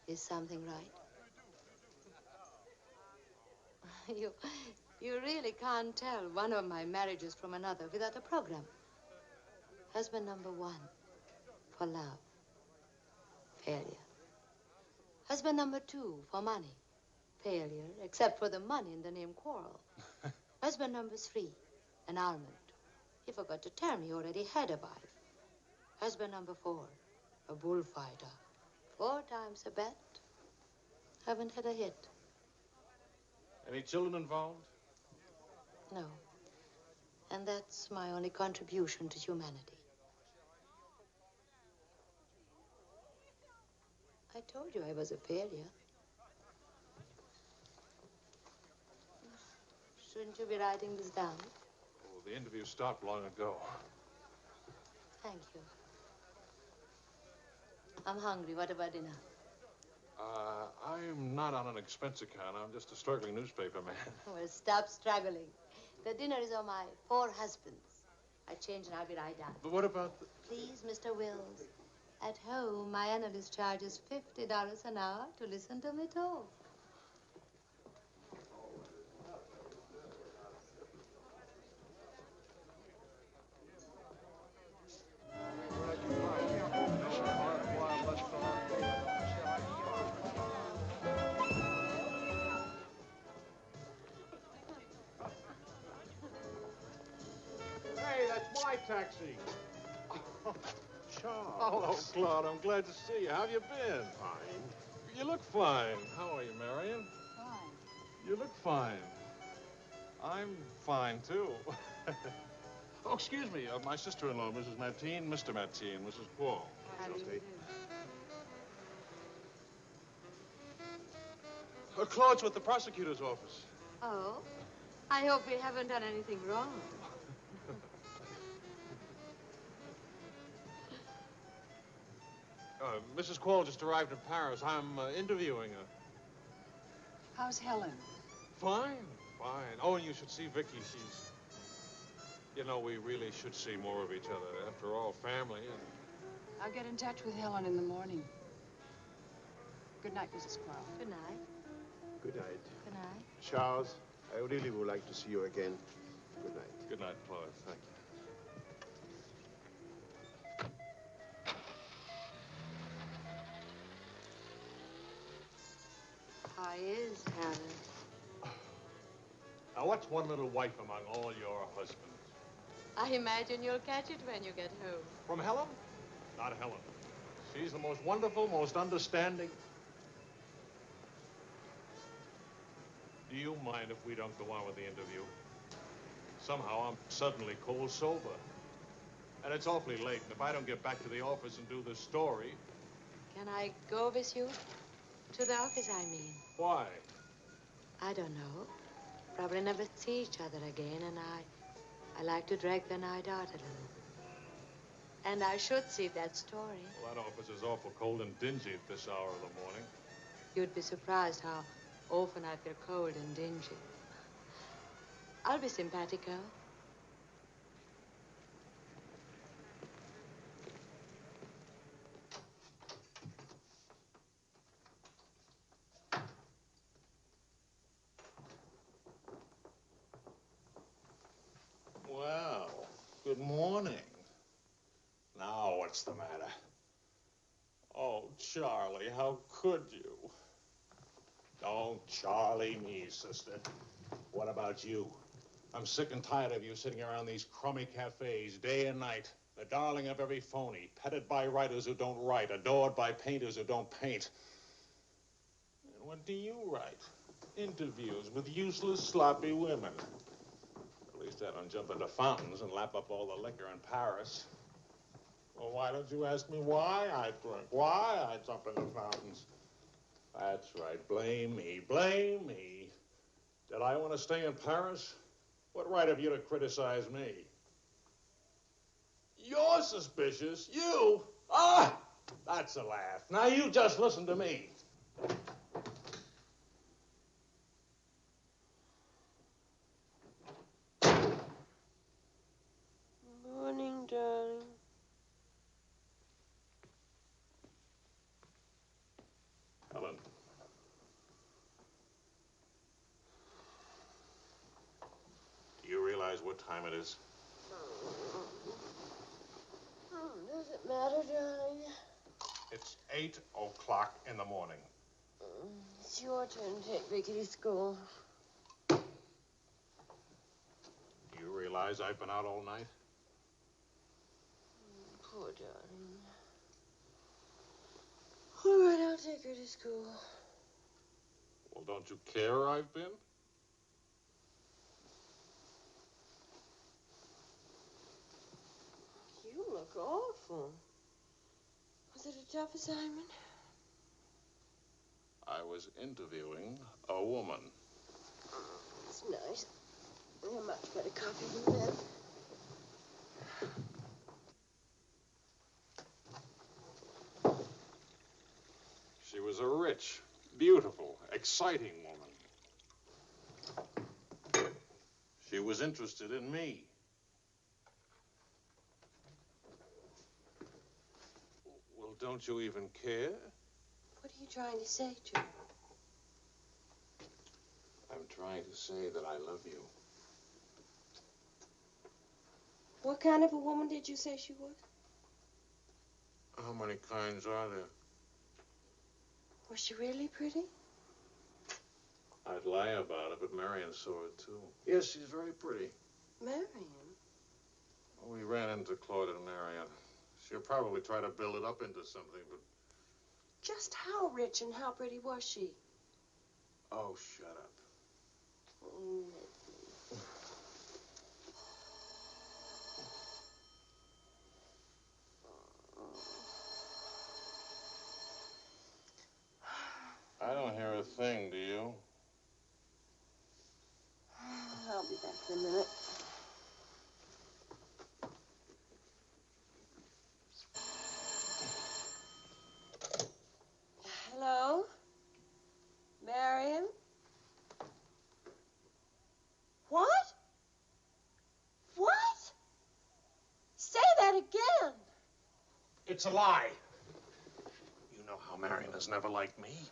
Is something right? You really can't tell one of my marriages from another without a program. Husband number 1, for love. Failure. Husband number 2, for money. Failure, except for the money and the name Quarrel. Husband number 3, annulment. He forgot to tell me he already had a wife. Husband number 4, a bullfighter. 4 times a bet. Haven't had a hit. Any children involved? No. And that's my only contribution to humanity. I told you I was a failure. Shouldn't you be writing this down? Oh, the interview stopped long ago. Thank you. I'm hungry. What about dinner? I'm not on an expense account. I'm just a struggling newspaper man. Well, stop struggling. The dinner is on my 4 husbands. I change and I'll be right down. But what about the... Please, Mr. Wills. At home, my analyst charges $50 an hour to listen to me talk. Hey, that's my taxi. Charles. Hello, Claude. I'm glad to see you. How have you been? Fine. You look fine. How are you, Marion? Fine. You look fine. I'm fine, too. Oh, excuse me. My sister-in-law, Mrs. Mateen, Mr. Mateen, Mrs. Paul. How do you do? Claude's with the prosecutor's office. Oh? I hope we haven't done anything wrong. Mrs. Quall just arrived in Paris. I'm interviewing her. How's Helen? Fine. Oh, and you should see Vicky. She's... You know, we really should see more of each other. After all, family and... I'll get in touch with Helen in the morning. Good night, Mrs. Quarles. Good night. Good night. Good night. Charles, I really would like to see you again. Good night. Good night, Claude. Thank you. How is Helen? Now, what's one little wife among all your husbands? I imagine you'll catch it when you get home. From Helen? Not Helen. She's the most wonderful, most understanding. Do you mind if we don't go on with the interview? Somehow I'm suddenly cold sober. And it's awfully late, and if I don't get back to the office and do this story... Can I go with you? To the office, I mean. Why? I don't know. Probably never see each other again, and I like to drag the night out a little. And I should see that story. Well, that office is awful cold and dingy at this hour of the morning. You'd be surprised how often I feel cold and dingy. I'll be simpatico. Well, good morning. Now, what's the matter? Oh, Charlie, how could you? Don't Charlie me, sister. What about you? I'm sick and tired of you sitting around these crummy cafes day and night, the darling of every phony, petted by writers who don't write, adored by painters who don't paint. And what do you write? Interviews with useless, sloppy women. At least I don't jump into fountains and lap up all the liquor in Paris. Well, why don't you ask me why I drink? Why I jump into fountains? That's right. Blame me. Blame me. Did I want to stay in Paris? What right have you to criticize me? You're suspicious. You? Ah! That's a laugh. Now you just listen to me. Morning, darling. Helen. Do you realize what time it is? Does it matter, darling? It's 8 o'clock in the morning. It's your turn to take Vicky to school. Do you realize I've been out all night? Poor darling. All right, I'll take her to school. Well, don't you care I've been? You look awful. Was it a tough assignment? I was interviewing a woman. It's nice. You're much better coffee than that. She was a rich, beautiful, exciting woman. She was interested in me. Well, don't you even care? What are you trying to say, Joe? I'm trying to say that I love you. What kind of a woman did you say she was? How many kinds are there? Was she really pretty? I'd lie about it, but Marion saw it, too. Yes, she's very pretty. Marion? We ran into Claude and Marion. She'll probably try to build it up into something, but... Just how rich and how pretty was she? Oh, shut up. I don't hear a thing, do you? I'll be back in a minute. Hello? Marion? What? What? Say that again. It's a lie. You know how Marion has never liked me.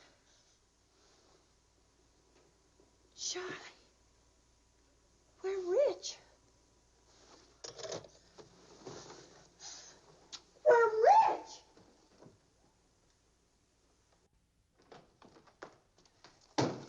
Charlie, we're rich. We're rich!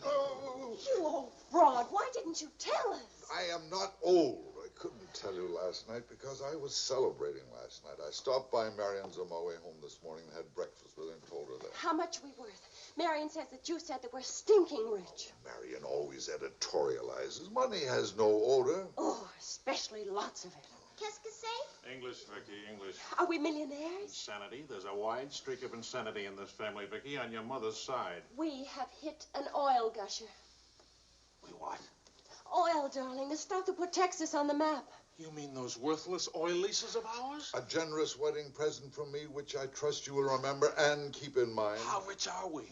Oh. You old fraud, why didn't you tell us? I am not old. I couldn't tell you last night because I was celebrating last night. I stopped by Marion's on my way home this morning and had breakfast with her and told her that. How much are we worth? Marion says that you said that we're stinking rich. Marion always editorializes. Money has no odor. Oh, especially lots of it. Qu'est-ce que c'est? English, Vicky, English. Are we millionaires? Insanity. There's a wide streak of insanity in this family, Vicky, on your mother's side. We have hit an oil gusher. We what? Oil, darling, the stuff that put Texas on the map. You mean those worthless oil leases of ours? A generous wedding present from me, which I trust you will remember and keep in mind. How rich are we?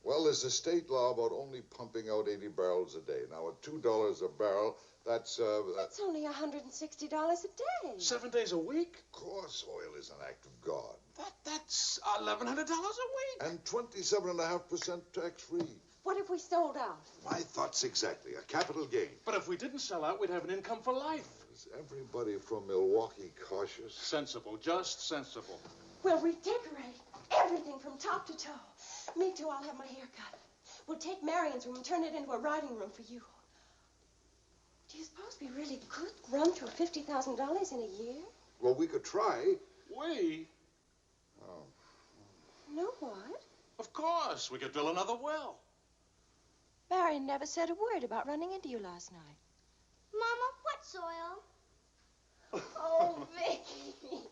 Well, there's a state law about only pumping out 80 barrels a day. Now, at $2 a barrel, that's only $160 a day. 7 days a week? Of course, oil is an act of God. That's $1,100 a week. And 27.5% tax-free. What if we sold out? My thoughts exactly. A capital gain. But if we didn't sell out, we'd have an income for life. Is everybody from Milwaukee cautious? Sensible, just sensible. We'll redecorate everything from top to toe. Me too, I'll have my hair cut. We'll take Marion's room and turn it into a writing room for you. Do you suppose we really could run through $50,000 in a year? Well, we could try. We? Oh. No, what? Of course. We could drill another well. Marion never said a word about running into you last night. Mama, what's oil? Oh, Vicky.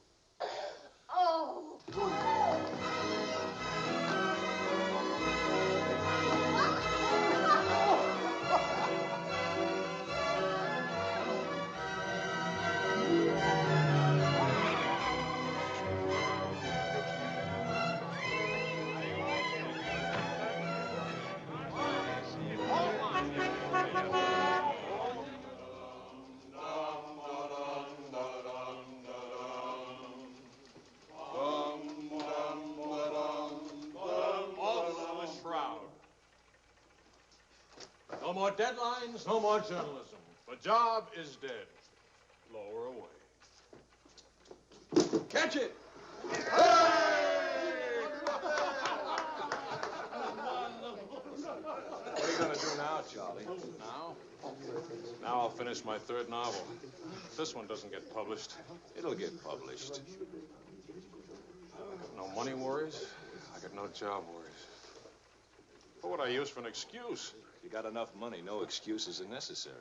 Oh. more deadlines, no more journalism. The job is dead. Lower away. Catch it! What are you going to do now, Charlie? Now? Now I'll finish my third novel. If this one doesn't get published, It'll get published. I got no money worries. I got no job worries. What would I use for an excuse? If you got enough money, no excuses are necessary.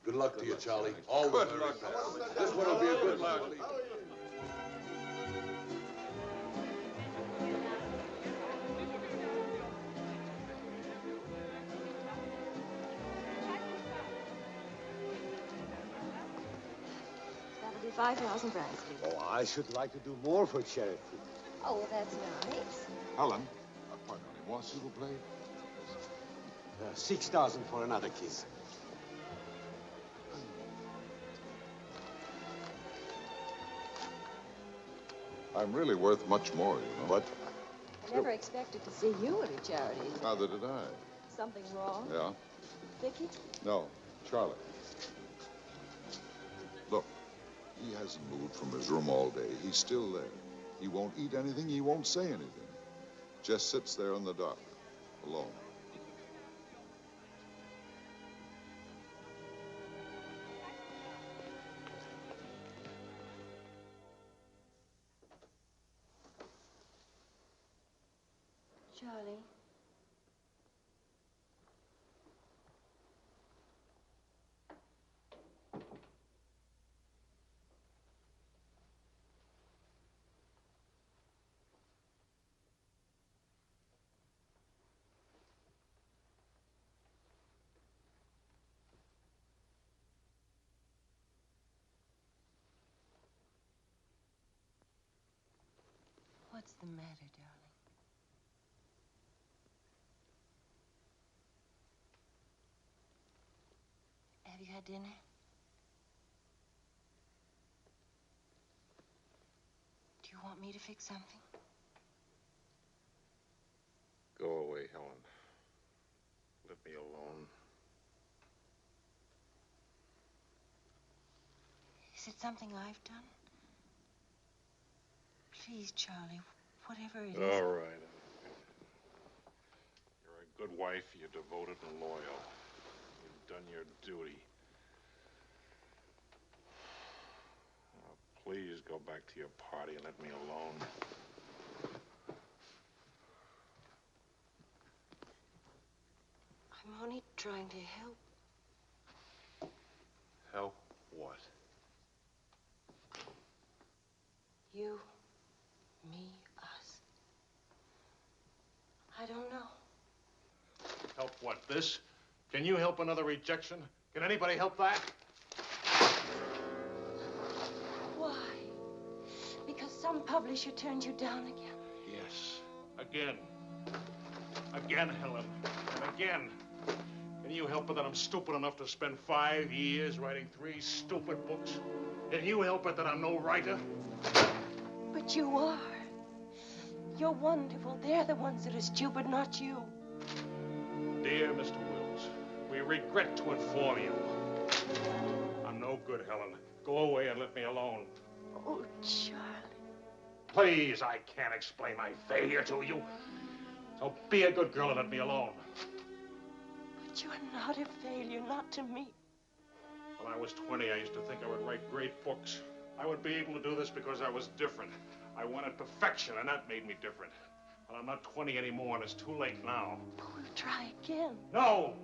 Good luck to you, Charlie. All the very best. This one will be a good one. That'll be 5,000 francs, please. Oh, I should like to do more for charity. Oh, well, that's nice. Helen, pardonnez-moi, s'il vous plaît. 6,000 for another kiss. I'm really worth much more, you know. What? I never expected to see you at a charity. Neither did I. Something wrong? Yeah? Vicky? No, Charlie. Look, he hasn't moved from his room all day. He's still there. He won't eat anything. He won't say anything. Just sits there in the dark, alone. Charlie. What's the matter, darling? Have you had dinner? Do you want me to fix something? Go away, Helen. Let me alone. Is it something I've done? Please, Charlie, whatever it is. All right. You're a good wife. You're devoted and loyal. You've done your duty. Now, please go back to your party and let me alone. I'm only trying to help. Help what? You, me, us. I don't know. Help what, this? Can you help another rejection? Can anybody help that? Why? Because some publisher turned you down again? Yes. Again. Again, Helen. And again. Can you help it that I'm stupid enough to spend 5 years writing 3 stupid books? Can you help it that I'm no writer? But you are. You're wonderful. They're the ones that are stupid, not you. Dear Mr. Wills, we regret to inform you. I'm no good, Helen. Go away and let me alone. Oh, Charlie. Please, I can't explain my failure to you. So be a good girl and let me alone. But you're not a failure, not to me. When I was 20, I used to think I would write great books. I would be able to do this because I was different. I wanted perfection, and that made me different. But I'm not 20 anymore, and it's too late now. But we'll try again. No!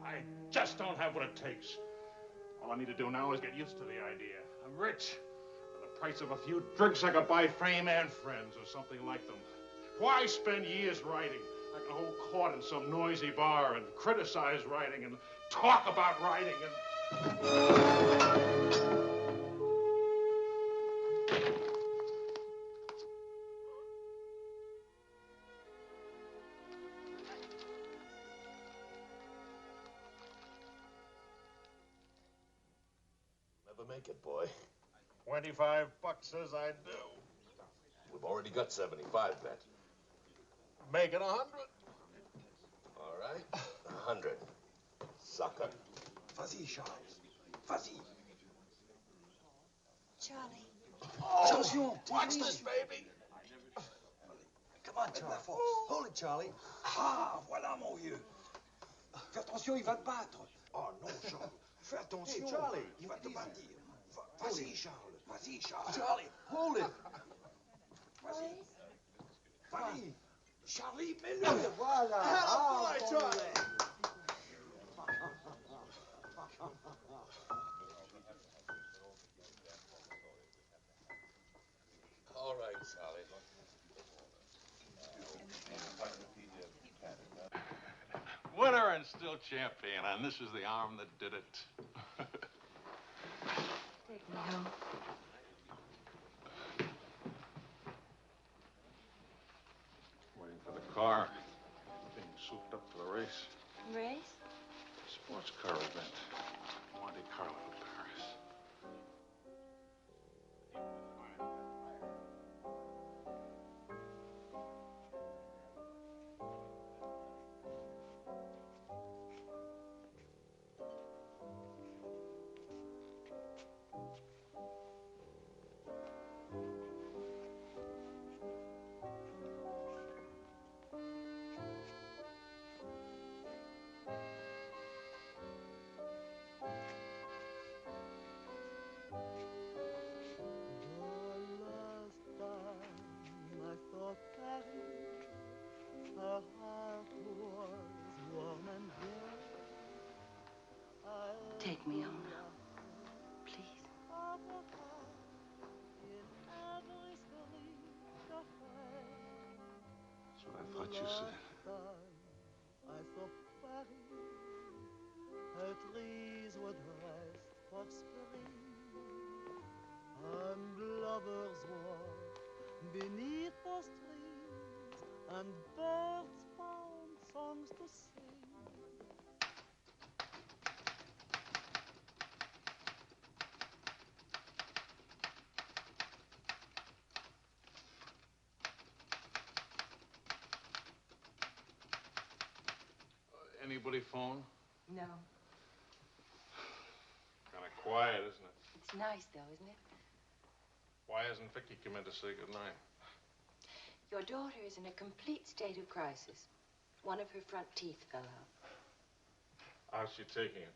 I just don't have what it takes. All I need to do now is get used to the idea. I'm rich. For the price of a few drinks, I could buy fame and friends, or something like them. Why spend years writing? I can hold court in some noisy bar and criticize writing and talk about writing and... Never make it, boy. 25 bucks says I do. We've already got 75 bet. Make it 100. All right. 200. Sucker. Vas-y, Charles. Vas-y. Charlie. Oh, attention. Watch this, baby. Come on, Charlie. Hold it, Charlie. Ah, voilà, mon vieux. Fais attention, il va te battre. Oh, non, Charles. Fais attention. Hey, Charlie. Il va te battre. Vas-y, Charles. Vas-y, Charles. Charlie, hold it. Vas-y. Vas-y. Charlie, mets-le. Voilà. Ah, Charlie. All right, Sally. Winner and still champion, and this is the arm that did it. Take me home. Waiting for the car. Being souped up for the race. Race? Sports car event. Monte Carlo, Paris. Take me home now, please. That's what I thought you said. I saw Paris, her trees would rest for spring, and lovers walk beneath those trees, and birds found songs to sing. Anybody phone? No. Kind of quiet, isn't it? It's nice, though, isn't it? Why hasn't Vicky come in to say goodnight? Your daughter is in a complete state of crisis. One of her front teeth fell out. How's she taking it?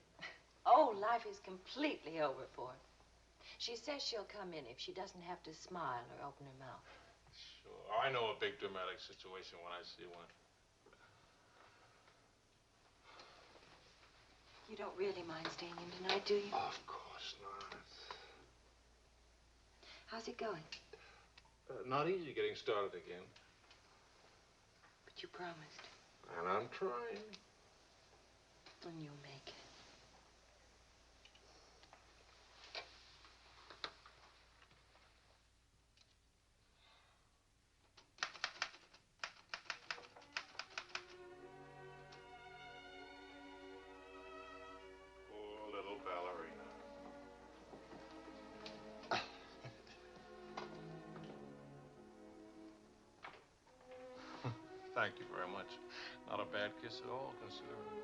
Oh, life is completely over for her. She says she'll come in if she doesn't have to smile or open her mouth. Sure. I know a big dramatic situation when I see one. You don't really mind staying in tonight, do you? Of course not. How's it going? Not easy getting started again. But you promised. And I'm trying. And you'll make it. Poor little ballerina. Thank you very much. Not a bad kiss at all, considering.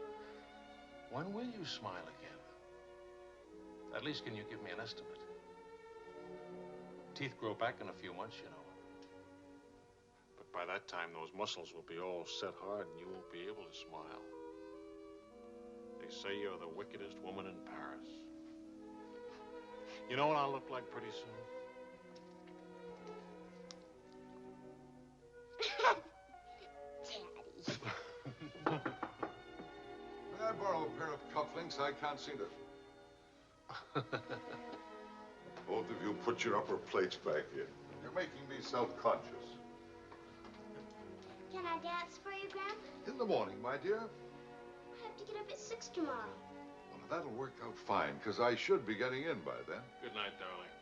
When will you smile again? At least can you give me an estimate? Teeth grow back in a few months, you know. But by that time, those muscles will be all set hard and you won't be able to smile. They say you're the wickedest woman in Paris. You know what I'll look like pretty soon? May I borrow a pair of cufflinks? I can't see them. Both of you put your upper plates back in. You're making me self-conscious. Can I dance for you, Grandpa? In the morning, my dear. I have to get up at 6 tomorrow. Well, that'll work out fine, because I should be getting in by then. Good night, darling.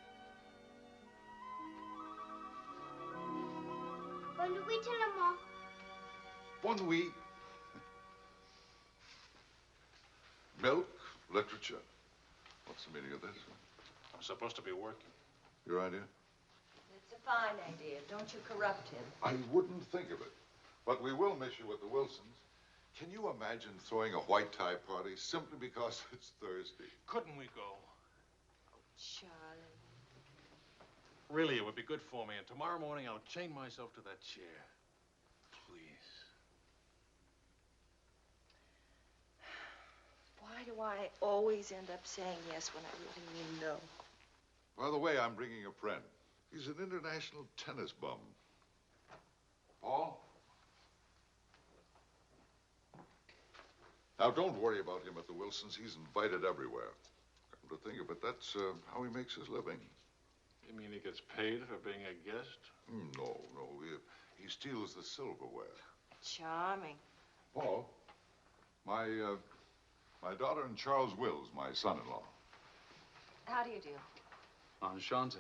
Bonne nuit, maman. Bonne nuit. Milk, literature. What's the meaning of this? I'm supposed to be working. Your idea? It's a fine idea. Don't you corrupt him. I wouldn't think of it. But we will miss you with the Wilsons. Can you imagine throwing a white tie party simply because it's Thursday? Couldn't we go? Charlie. Really, it would be good for me. And tomorrow morning, I'll chain myself to that chair. Please. Why do I always end up saying yes when I really mean no? By the way, I'm bringing a friend. He's an international tennis bum. Paul? Now, don't worry about him at the Wilsons. He's invited everywhere. Come to think of it, that's how he makes his living. You mean he gets paid for being a guest? No. He steals the silverware. Charming. Paul, my daughter and Charles Wills, my son-in-law. How do you do? Enchanté.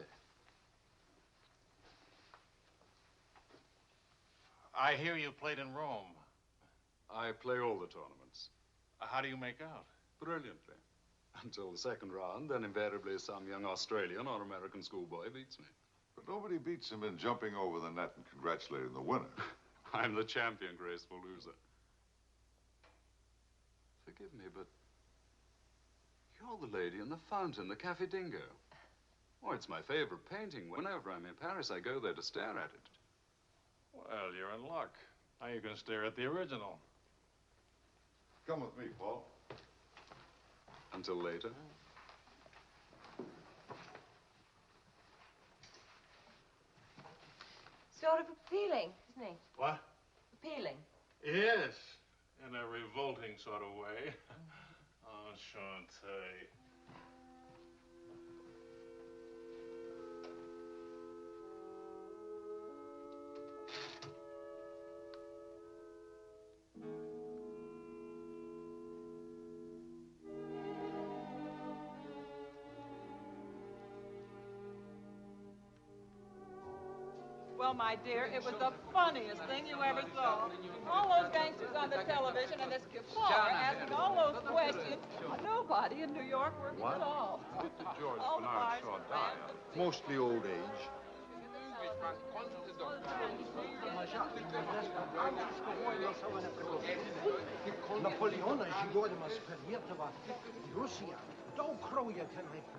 I hear you played in Rome. I play all the tournaments. How do you make out? Brilliantly. Until the second round, then invariably some young Australian or American schoolboy beats me. But nobody beats him in jumping over the net and congratulating the winner. I'm the champion, graceful loser. Forgive me, but you're the lady in the fountain, the Café Dingo. Oh, it's my favorite painting. Whenever I'm in Paris, I go there to stare at it. Well, you're in luck. Now you can stare at the original. Come with me, Paul. Until later. Sort of appealing, isn't he? What? Appealing. Yes, in a revolting sort of way. Enchanté. Well, my dear, it was the funniest thing you ever saw. All those gangsters on the television and this Gabor asking all those questions. Nobody in New York working at all. George All the Bernard bars Shaw were died. Mostly old age.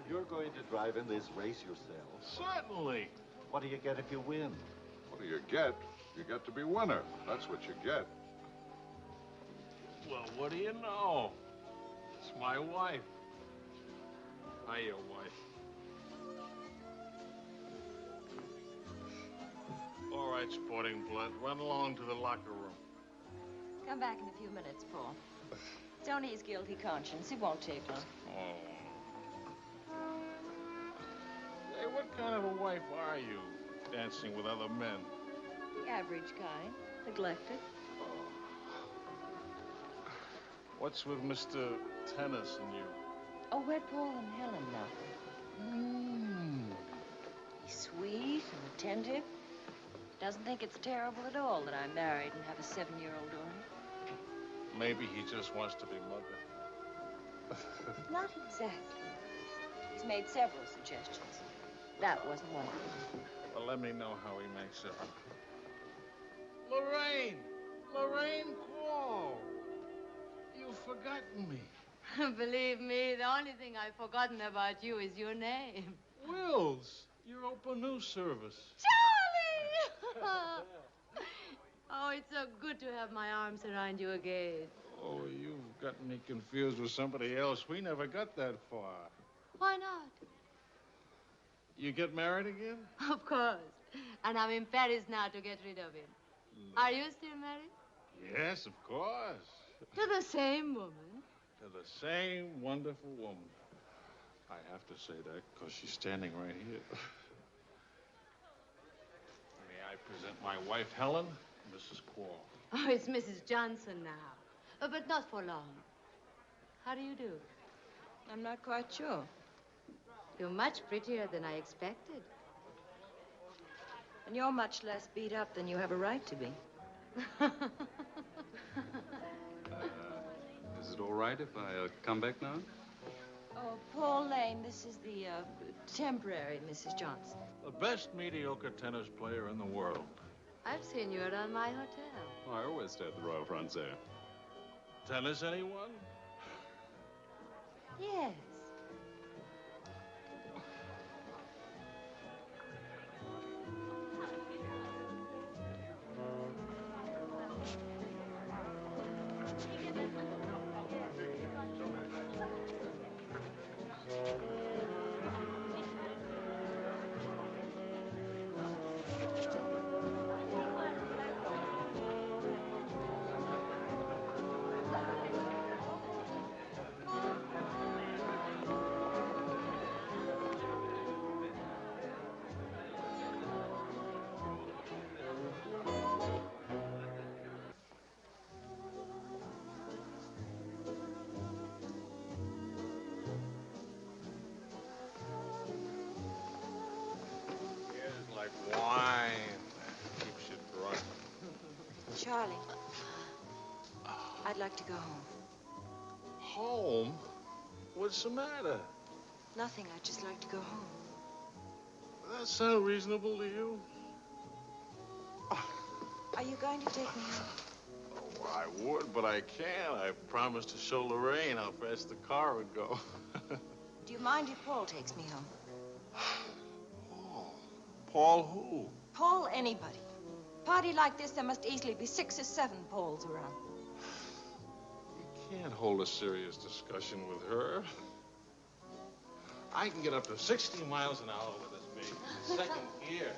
You're going to drive in this race yourself? Certainly. What do you get if you win? What do you get? You get to be winner. That's what you get. Well, what do you know? It's my wife. Hiya, wife. All right, sporting blood, run along to the locker room. Come back in a few minutes, Paul. It's only his guilty conscience. It won't take long. Oh. Hey, what kind of a wife are you, dancing with other men? The average kind. Neglected. What's with Mr. Tennis and you? Oh, we're Paul and Helen now. He's sweet and attentive. Doesn't think it's terrible at all that I'm married and have a 7-year-old daughter. Maybe he just wants to be mother. Not exactly. He's made several suggestions. That wasn't one of them. Well, let me know how he makes it. Lorraine! Lorraine Paul! You've forgotten me. Believe me, the only thing I've forgotten about you is your name. Wills, your open news service. Charlie! Oh, it's so good to have my arms around you again. Oh, you've got me confused with somebody else. We never got that far. Why not? You get married again? Of course. And I'm in Paris now to get rid of him. Are you still married? Yes, of course. To the same woman? To the same wonderful woman. I have to say that because she's standing right here. May I present my wife, Helen, Mrs. Quarl. Oh, it's Mrs. Johnson now. But not for long. How do you do? I'm not quite sure. You're much prettier than I expected. And you're much less beat up than you have a right to be. Is it all right if I come back now? Oh, Paul Lane, this is the temporary Mrs. Johnson. The best mediocre tennis player in the world. I've seen you around my hotel. Oh, I always stay at the Royal Francais. Tennis, anyone? Yes. Here's like wine. Keeps you drunk. Charlie, I'd like to go home. Home? What's the matter? Nothing. I'd just like to go home. Does that sound reasonable to you? Are you going to take me home? Well, I would, but I can't. I promised to show Lorraine how fast the car would go. Do you mind if Paul takes me home? Paul who? Paul, anybody. Party like this, there must easily be 6 or 7 Pauls around. You can't hold a serious discussion with her. I can get up to 60 miles an hour with this baby. Second gear.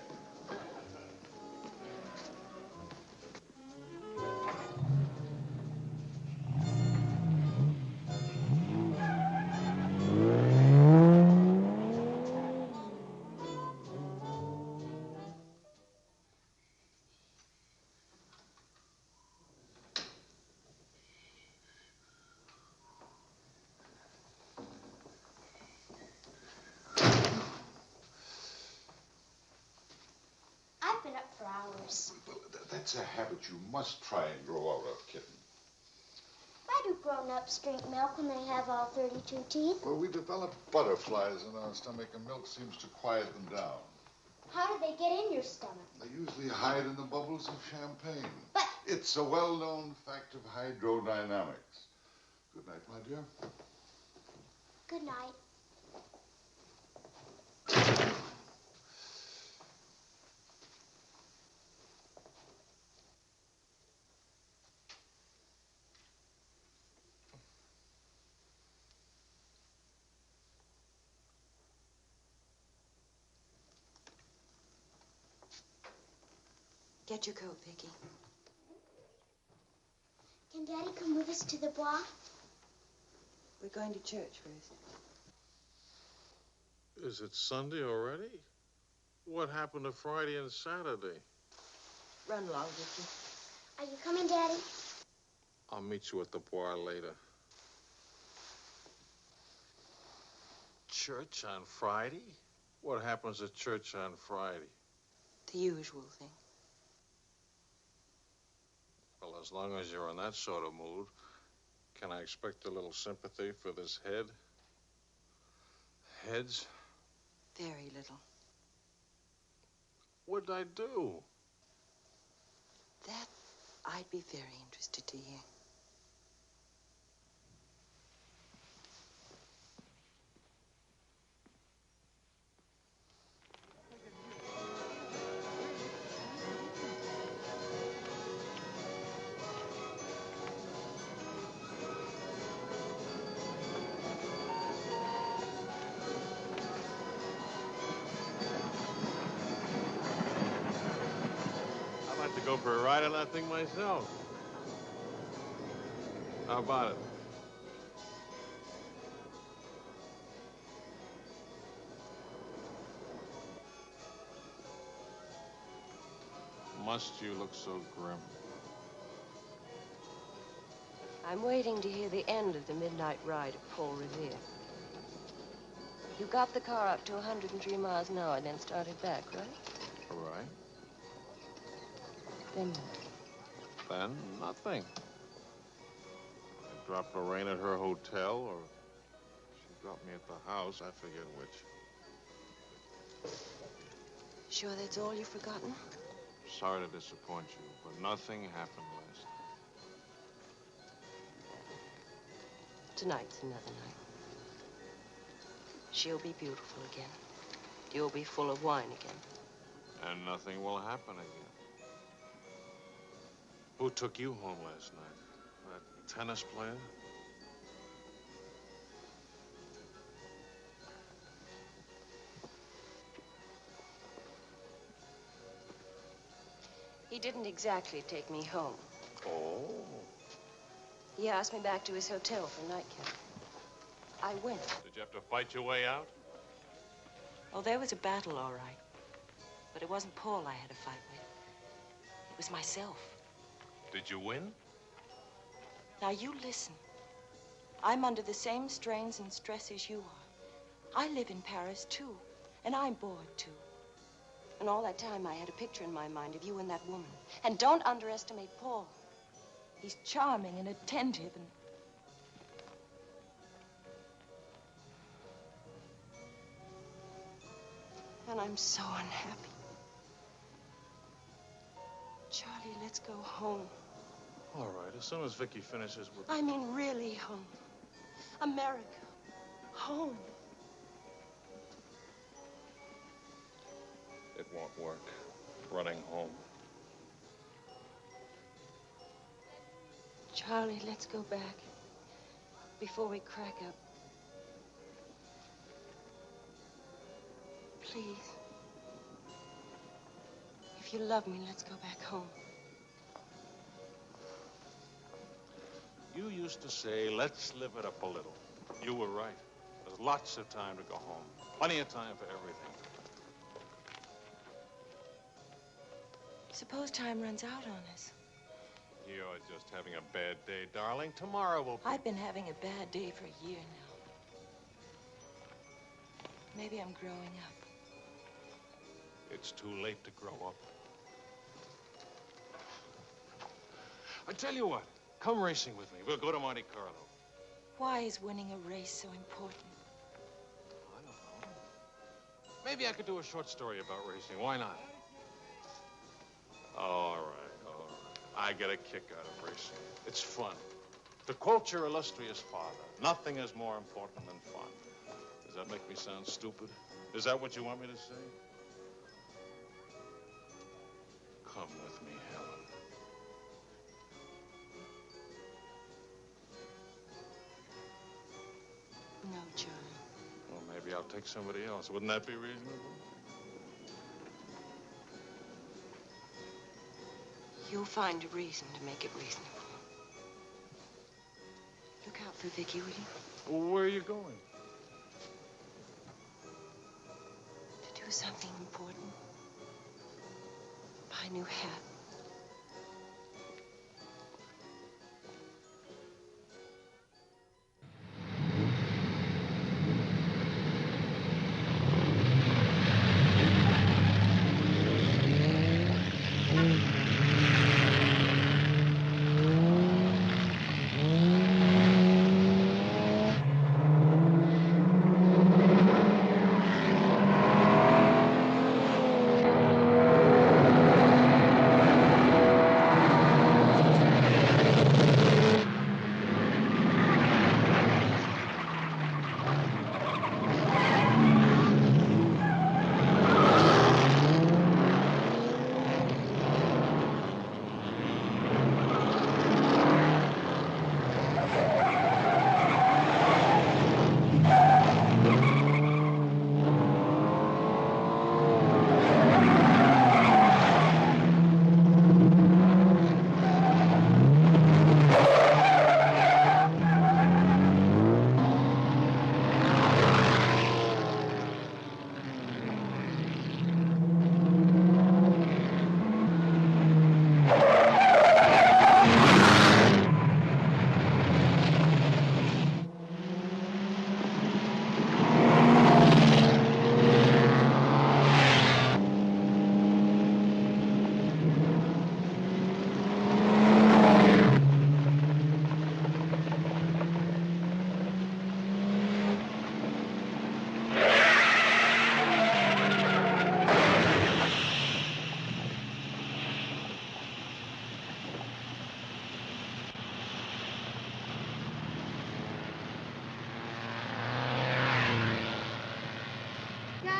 I've been up for hours. Well, that's a habit you must try and grow out of, kitten. Why do grown-ups drink milk when they have all 32 teeth? Well, we develop butterflies in our stomach, and milk seems to quiet them down. How do they get in your stomach? They usually hide in the bubbles of champagne. But... It's a well-known fact of hydrodynamics. Good night, my dear. Good night. Get your coat, Vicky. Can Daddy come with us to the Bois? We're going to church first. Is it Sunday already? What happened to Friday and Saturday? Run along, Vicky. Are you coming, Daddy? I'll meet you at the bar later. Church on Friday? What happens at church on Friday? The usual thing. Well, as long as you're in that sort of mood, can I expect a little sympathy for this head? Heads? Very little. What'd I do? That I'd be very interested to hear. Go for a ride on that thing myself. How about it? Must you look so grim? I'm waiting to hear the end of the midnight ride of Paul Revere. You got the car up to 103 miles an hour, then started back, right? All right. Then Then nothing. I dropped Lorraine at her hotel, or she dropped me at the house. I forget which. Sure that's all you've forgotten? Sorry to disappoint you, but nothing happened last Tonight's another night. She'll be beautiful again. You'll be full of wine again. And nothing will happen again. Who took you home last night? That tennis player? He didn't exactly take me home. Oh. He asked me back to his hotel for nightcap. I went. Did you have to fight your way out? Oh, there was a battle, all right. But it wasn't Paul I had to fight with. It was myself. Did you win? Now, you listen. I'm under the same strains and stress as you are. I live in Paris, too. And I'm bored, too. And all that time, I had a picture in my mind of you and that woman. And don't underestimate Paul. He's charming and attentive and... And I'm so unhappy. Charlie, let's go home. All right, as soon as Vicky finishes with... I mean, really home. America. Home. It won't work. Running home. Charlie, let's go back. Before we crack up. Please. If you love me, let's go back home. You used to say, let's live it up a little. You were right. There's lots of time to go home. Plenty of time for everything. Suppose time runs out on us. You're just having a bad day, darling. Tomorrow will be... I've been having a bad day for a year now. Maybe I'm growing up. It's too late to grow up. I tell you what, come racing with me. We'll go to Monte Carlo. Why is winning a race so important? I don't know. Maybe I could do a short story about racing. Why not? All right, all right. I get a kick out of racing. It's fun. To quote your illustrious father, nothing is more important than fun. Does that make me sound stupid? Is that what you want me to say? Come with me, Helen. No, Charlie. Well, maybe I'll take somebody else. Wouldn't that be reasonable? You'll find a reason to make it reasonable. Look out for Vicky, will you? Well, where are you going? To do something important. Buy a new hat.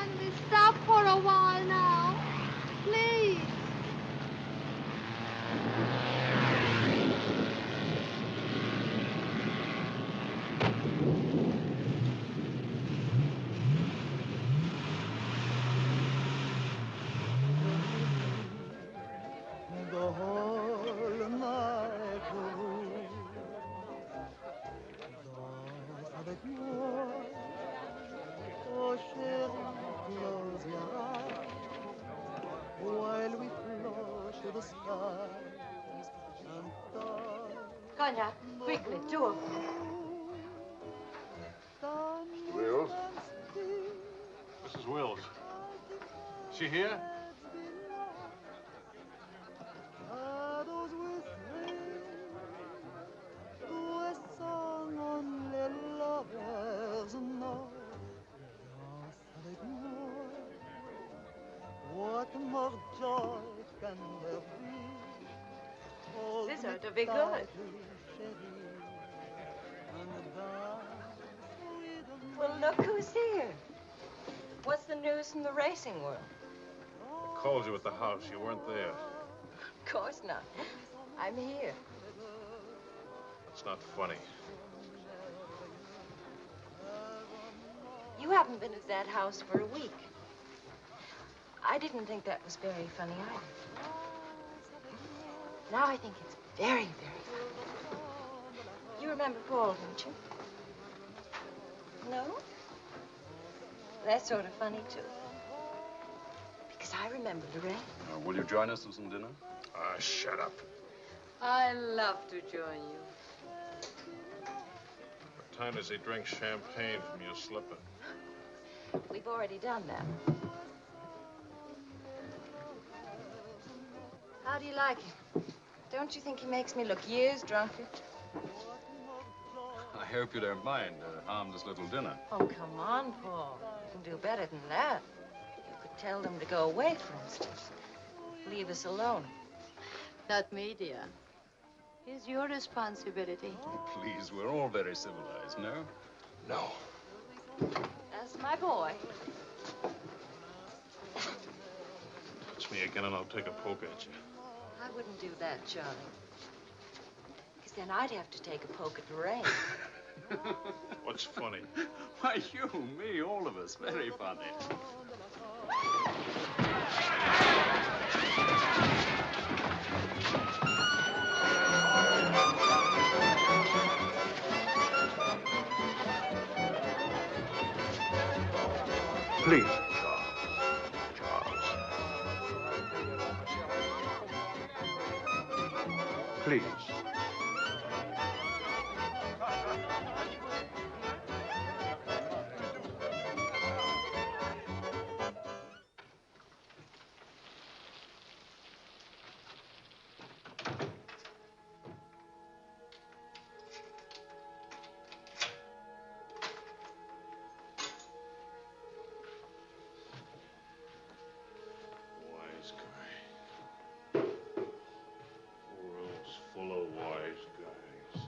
Can we stop for a while now? Please. The whole night through. Danse avec moi. Oh, chérie, close your eyes while we float to the skies and touch. Cognac, quickly, 2 of them. Wills? Mrs. Wills. She here? Shadows whispering to a song only lovers know. Danse avec moi. What more joy can there be? Hold This me ought to be good. tightly, chérie, and dance with Well, look who's here. What's the news from the racing world? I called you at the house. You weren't there. Of course not. I'm here. It's not funny. You haven't been at that house for a week. I didn't think that was very funny either. Now I think it's very, very funny. You remember Paul, don't you? No? That's sort of funny, too. Because I remember Lorraine. Will you join us for some dinner? Ah, shut up. I love to join you. What time does he drink champagne from your slipper? We've already done that. How do you like him? Don't you think he makes me look years drunker? I hope you don't mind a harmless little dinner. Oh, come on, Paul. You can do better than that. You could tell them to go away, for instance. Leave us alone. Not me, dear. It's your responsibility. Please, we're all very civilized, no? No. That's my boy. Touch me again and I'll take a poke at you. I wouldn't do that, Charlie. Because then I'd have to take a poke at Lorraine. What's funny? Why, you, me, all of us. Very funny. Please. Please. Wise guy. World's full of wise guys.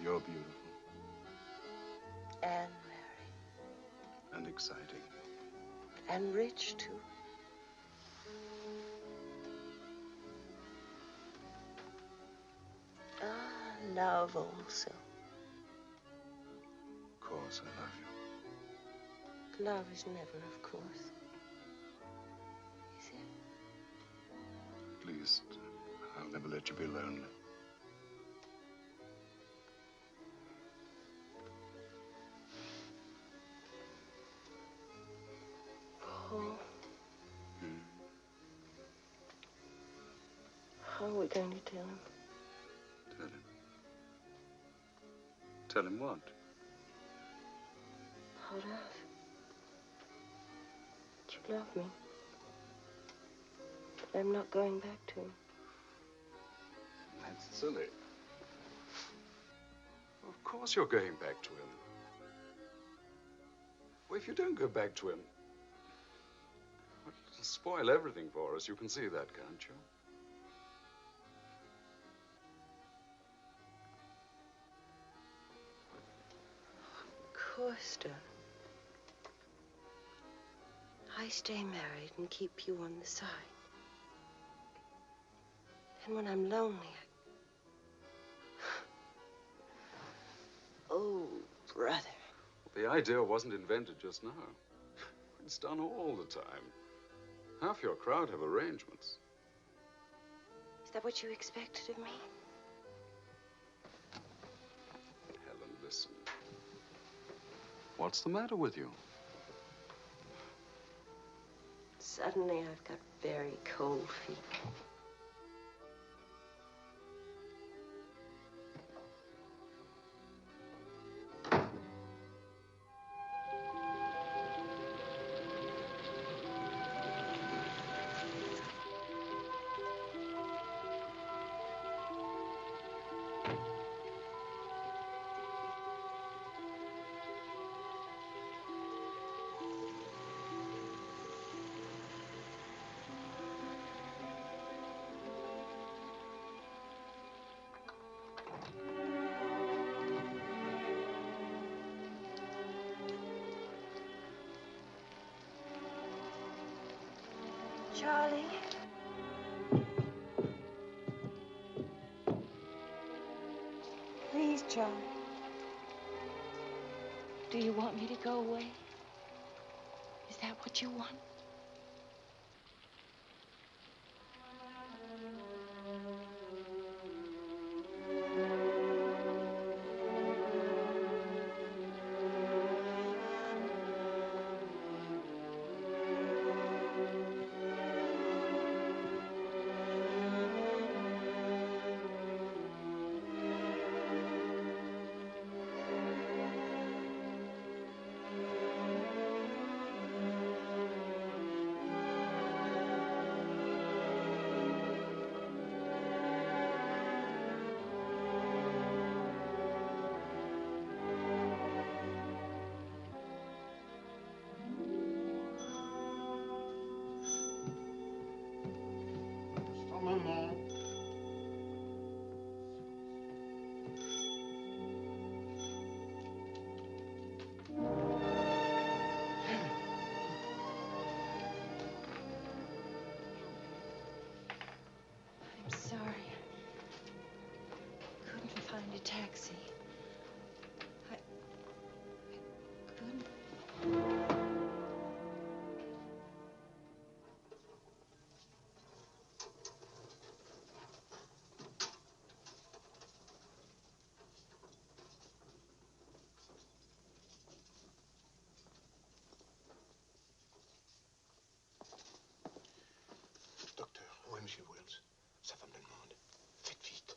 You're beautiful. And And exciting. And rich, too. Ah, love also. Of course, I love you. Love is never, of course. Is it? At least, I'll never let you be lonely. Paul. How are we going to tell him? Tell him. Tell him what? Hold off. That you love me. That I'm not going back to him. That's silly. Of course you're going back to him. Well, if you don't go back to him, well, it'll spoil everything for us. You can see that, can't you? Of course, Donna. I stay married and keep you on the side. And when I'm lonely, Oh, brother. The idea wasn't invented just now. It's done all the time. Half your crowd have arrangements. Is that what you expected of me? Helen, listen. What's the matter with you? Suddenly, I've got very cold feet. Charlie? Please, Charlie. Do you want me to go away? Is that what you want? Maman. I'm sorry. Couldn't find a taxi. I couldn't. Docteur, où est M. Wells? Sa femme le demande. Faites vite.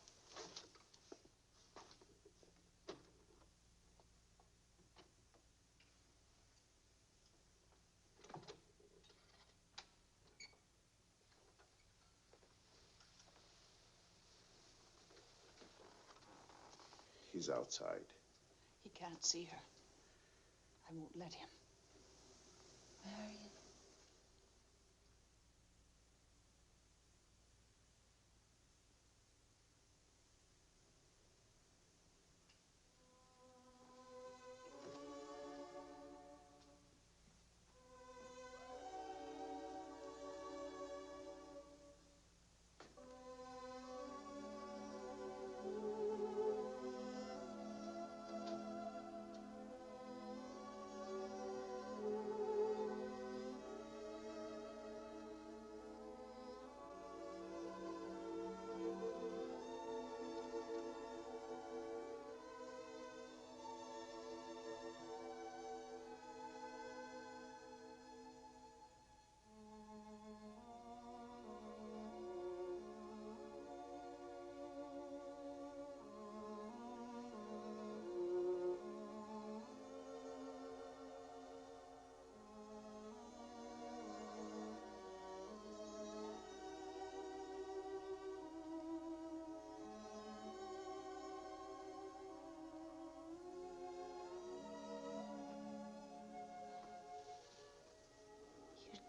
He's outside. He can't see her. I won't let him. Marion.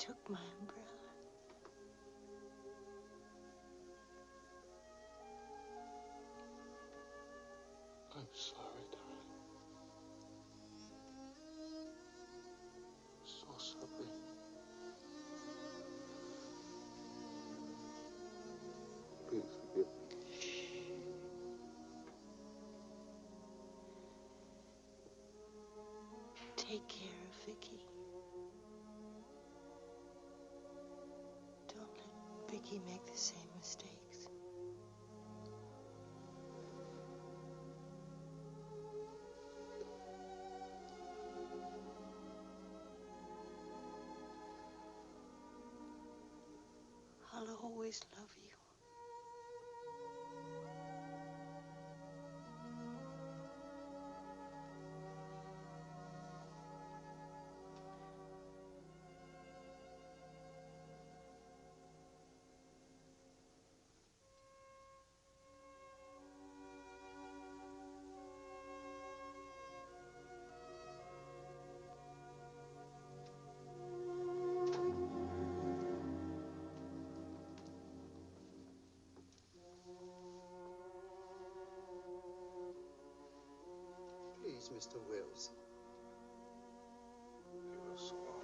took my umbrella. I'm sorry, darling. So sorry. Please forgive me. Take care of Vicky. Don't let Vicky make the same mistakes. I'll always love you. Please, Mr. Wills. You were so wrong.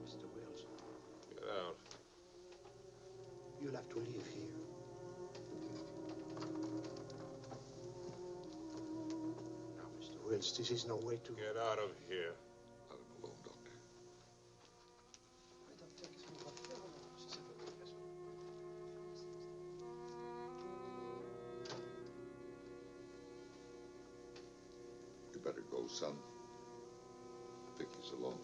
Mr. Wills, Get out. you'll have to leave here. Now, Mr. Wills, this is no way to... Get out of here. Let him alone, Doctor. You better go, son. Vicky's alone.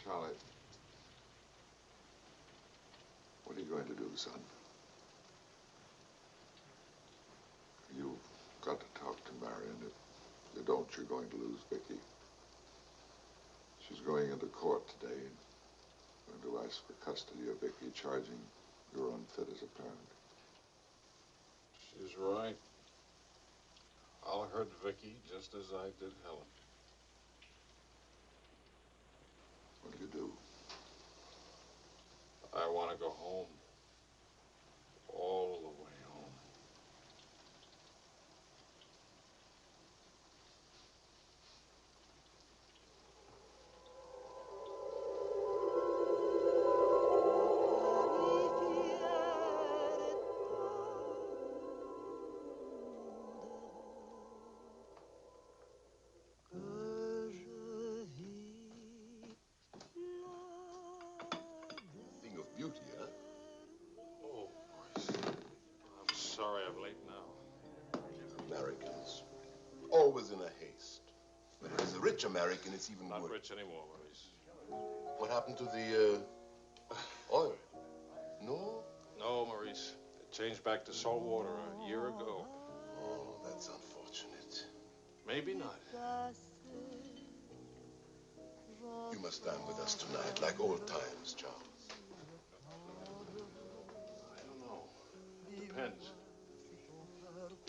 Charlie, what are you going to do, son? You've got to talk to Marion. If you don't, you're going to lose Vicky. She's going into court today and going to ask for custody of Vicky, charging you're unfit as a parent. She's right. I'll hurt Vicky just as I did Helen. What do you do? I want to go home. All the way home. Thing of beauty, huh? Oh, Maurice. I'm sorry I'm late now. Americans. Always in a haste. When it is a rich American, it's even Not worse. rich anymore, Maurice. What happened to the, oil? No? No, Maurice. It changed back to salt water a year ago. Oh, that's unfortunate. Maybe not. You must dine with us tonight, like old times, Charles. I don't know. Depends.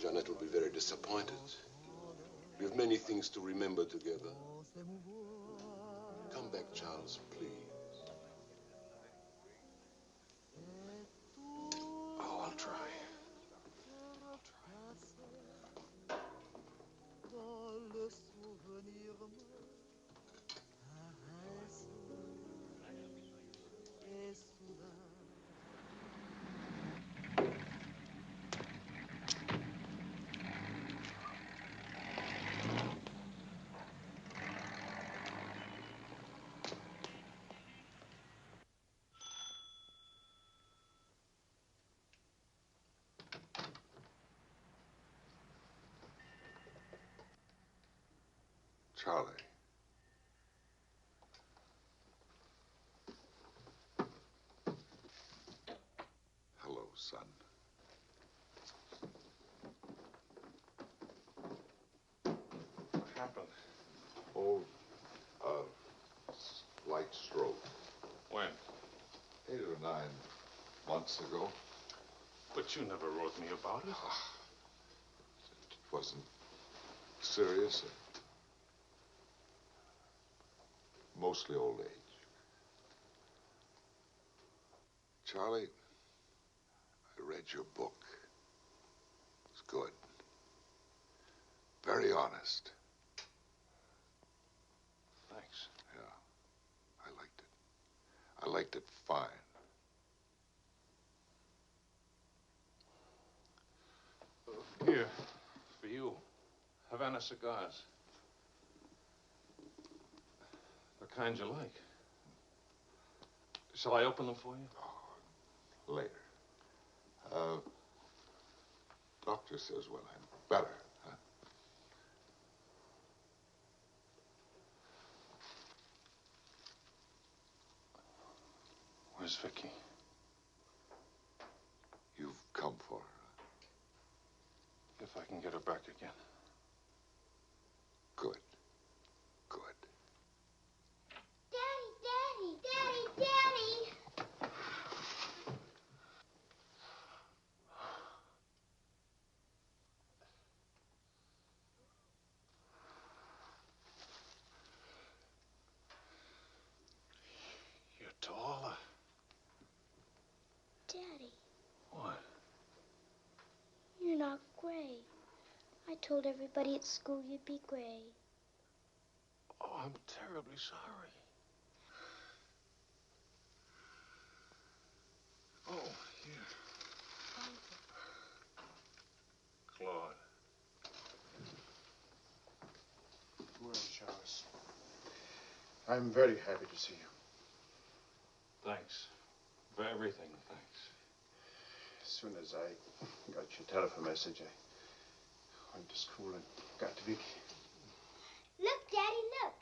Janet will be very disappointed. We have many things to remember together. Come back, Charles, please. Oh, I'll try. Charlie. Hello, son. What happened? Oh, light stroke. When? 8 or 9 months ago. But you never wrote me about it. It wasn't serious. Mostly old age. Charlie, I read your book. It's good. Very honest. Thanks. Yeah, I liked it. I liked it fine. Here, for you. Havana cigars. The kind you like. Shall I open them for you? Later. Doctor says when I'm better, huh? Where's Vicky? You've come for her. If I can get her back again. Good. Good. Daddy, Daddy, Daddy, Daddy! You're taller. Daddy, What? you're not gray. I told everybody at school you'd be gray. Oh, I'm terribly sorry. Oh, here. Claude. Well, Charles, I'm very happy to see you. Thanks. For everything, thanks. As soon as I got your telephone message, I went to school and got to Vicky. Look, Daddy, look.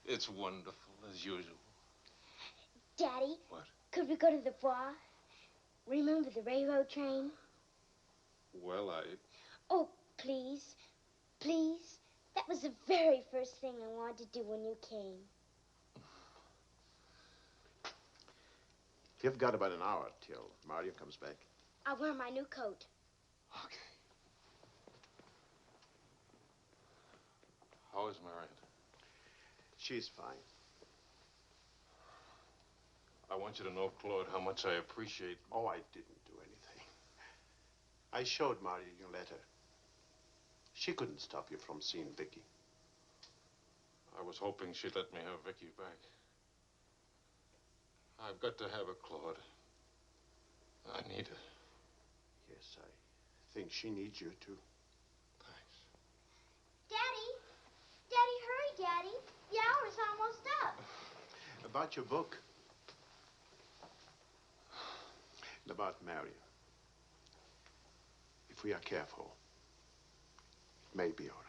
It's wonderful, as usual. Daddy. What? Could we go to the bar? Remember the railroad train? Well, Oh, please. Please. That was the very first thing I wanted to do when you came. You've got about an hour till Mario comes back. I'll wear my new coat. Okay. How is Marion? She's fine. I want you to know, Claude, how much I appreciate... Oh, I didn't do anything. I showed Mario your letter. She couldn't stop you from seeing Vicky. I was hoping she'd let me have Vicky back. I've got to have her, Claude. I need her. Yes, I think she needs you, too. Thanks. Daddy. Daddy, hurry, Daddy. The hour's almost up. About your book. And about Mario. If we are careful, it may be all right.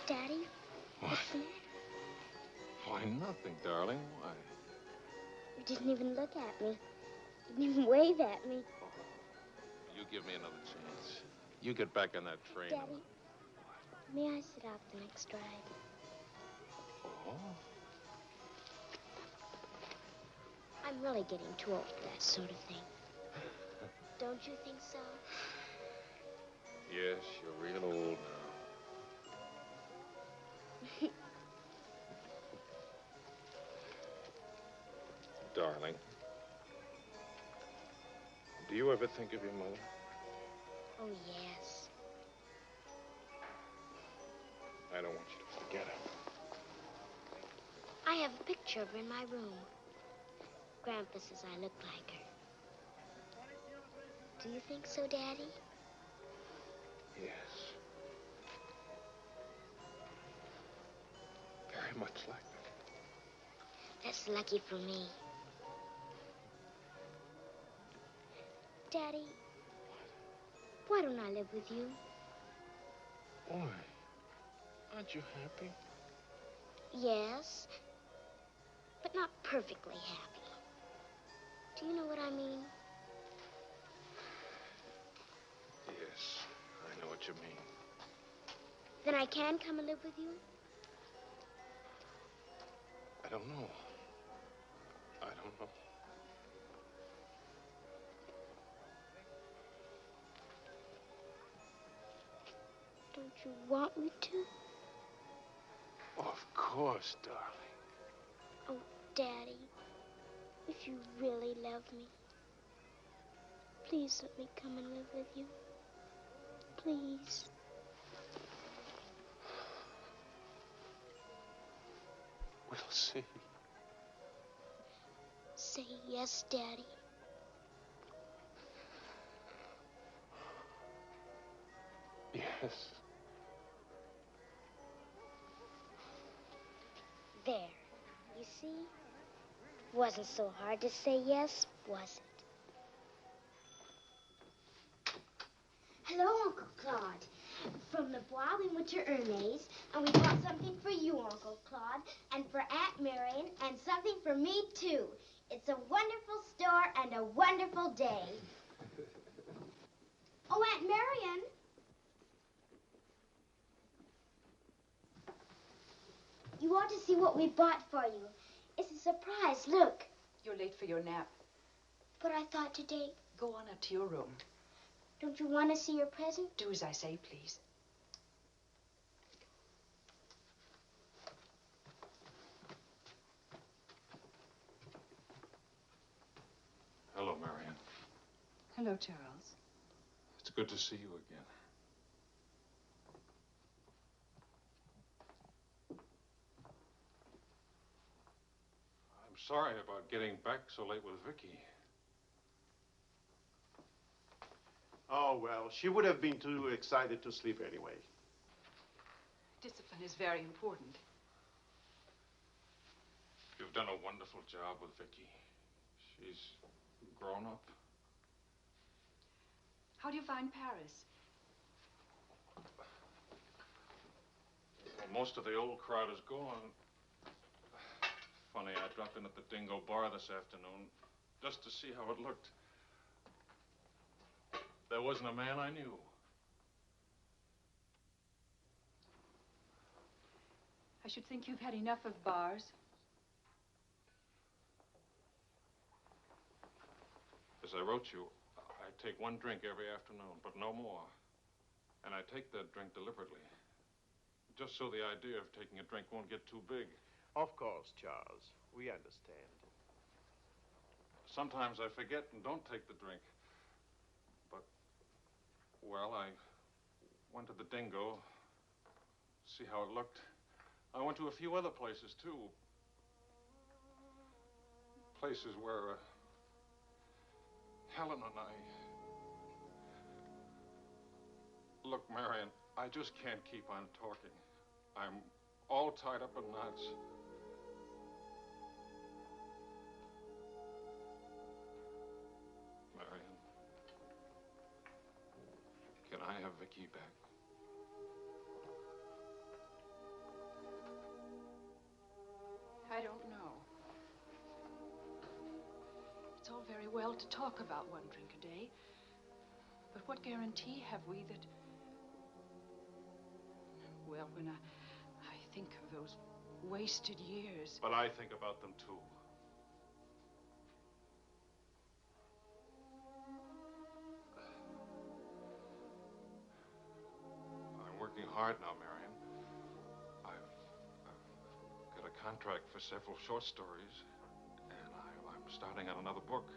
Daddy? What? What's the matter? Why, nothing, darling. Why? You didn't even look at me. Didn't even wave at me. You give me another chance. You get back on that train. Daddy, may I sit out the next ride? Oh? I'm really getting too old for that sort of thing. Don't you think so? Yes, you're real old now. Darling, do you ever think of your mother? Oh, yes. I don't want you to forget her. I have a picture of her in my room. Grandpa says I look like her. Do you think so, Daddy? Yes. Very much like her. That's lucky for me. Daddy, why don't I live with you? Why? Aren't you happy? Yes, but not perfectly happy. Do you know what I mean? Yes, I know what you mean. Then I can come and live with you? I don't know. I don't know. Don't you want me to? Of course, darling. Oh, Daddy, if you really love me, please let me come and live with you. Please. We'll see. Say yes, Daddy. Yes. There. You see? Wasn't so hard to say yes, was it? Hello, Uncle Claude. From the Bois, we went to Ernest's, and we bought something for you, Uncle Claude, and for Aunt Marion, and something for me, too. It's a wonderful store and a wonderful day. Oh, Aunt Marion. You ought to see what we bought for you. It's a surprise, look. You're late for your nap. But I thought today... Go on up to your room. Don't you want to see your present? Do as I say, please. Hello, Marion. Hello, Charles. It's good to see you again. I'm sorry about getting back so late with Vicky. Oh, well, she would have been too excited to sleep anyway. Discipline is very important. You've done a wonderful job with Vicky. She's grown up. How do you find Paris? Well, most of the old crowd is gone. Funny, I dropped in at the Dingo Bar this afternoon just to see how it looked. There wasn't a man I knew. I should think you've had enough of bars. As I wrote you, I take one drink every afternoon, but no more. And I take that drink deliberately, just so the idea of taking a drink won't get too big. Of course, Charles. We understand. Sometimes I forget and don't take the drink. But, well, I went to the Dingo, see how it looked. I went to a few other places, too. Places where Helen and I... Look, Marion, I just can't keep on talking. I'm all tied up in knots. Marion, can I have Vicky back? I don't know. It's all very well to talk about one drink a day, but what guarantee have we that... Well, when I think of those wasted years... But I think about them, too. hard now, Marion. I've got a contract for several short stories, and I'm starting on another book.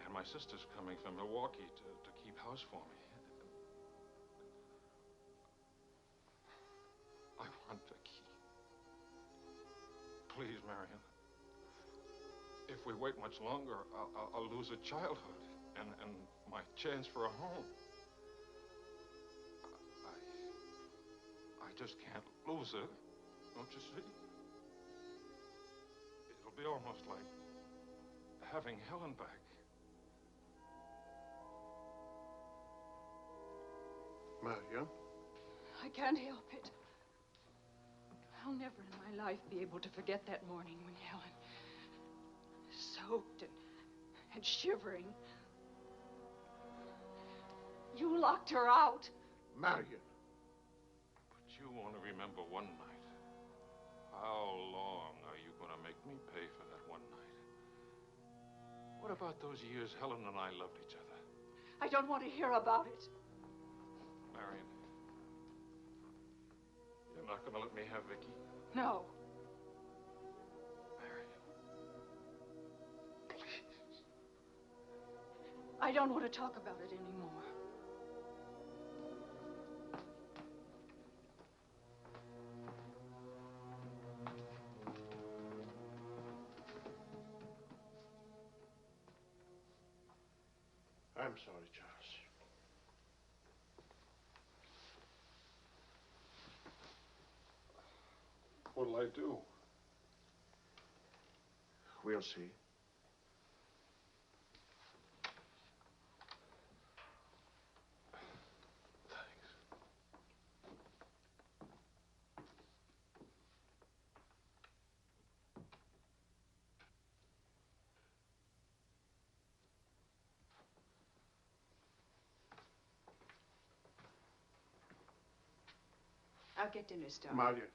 And my sister's coming from Milwaukee to keep house for me. I want Vicky. Please, Marion. If we wait much longer, I'll lose a childhood and my chance for a home. I just can't lose her. Don't you see? It'll be almost like having Helen back. Marion? I can't help it. I'll never in my life be able to forget that morning when Helen, soaked and shivering, you locked her out. Marion. But you want to remember one night. How long are you going to make me pay for that one night? What about those years Helen and I loved each other? I don't want to hear about it. Marion, you're not going to let me have Vicky? No. Marion. Please. I don't want to talk about it anymore. I'm sorry, Charles. What'll I do? We'll see. I'll get dinner started. Marion.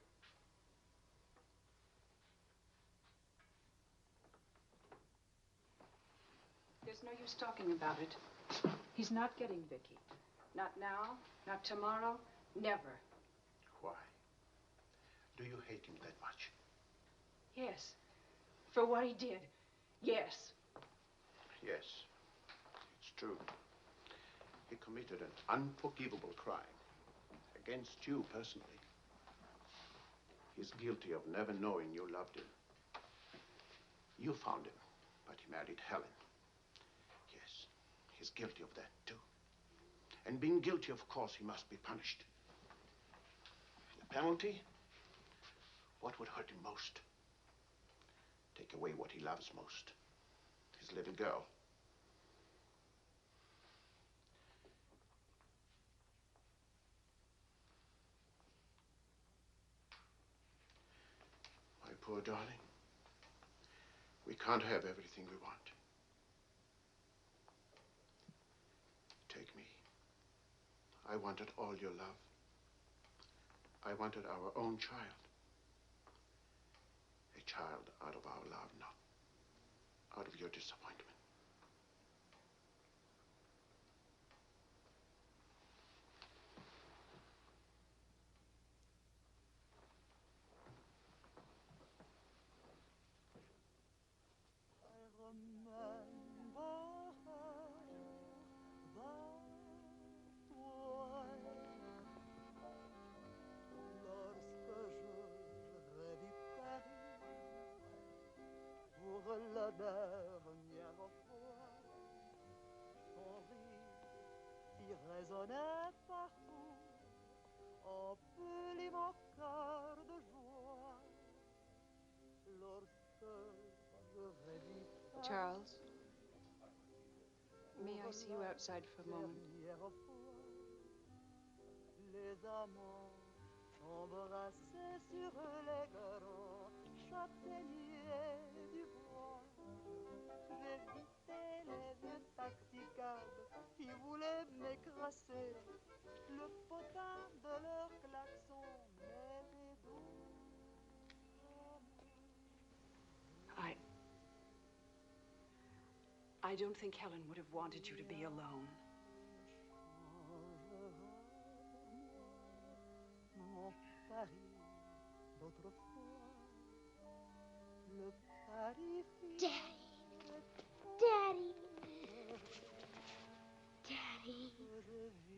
There's no use talking about it. He's not getting Vicky. Not now, not tomorrow, never. Why? Do you hate him that much? Yes. For what he did. Yes. Yes. It's true. He committed an unforgivable crime. Against you personally. He's guilty of never knowing you loved him. You found him, but he married Helen. Yes, he's guilty of that too. And being guilty, of course, he must be punished. The penalty? What would hurt him most? Take away what he loves most. His little girl. My poor darling. We can't have everything we want. Take me. I wanted all your love. I wanted our own child. A child out of our love, not out of your disappointment. La dernière fois, son rire qui résonnait partout emplit mon cœur de joie. Lorsque je revis Charles, may I see you outside for a moment? Les amants s'embrassaient sur les grands châtaigniers du bois. J'évitais les vieux taxicabs qui voulaient m'écraser. Le potin de leur klaxon m'était doux. I don't think Helen would have wanted you to be alone. Paris d'autrefois. Le Paris. Daddy. Daddy. Daddy.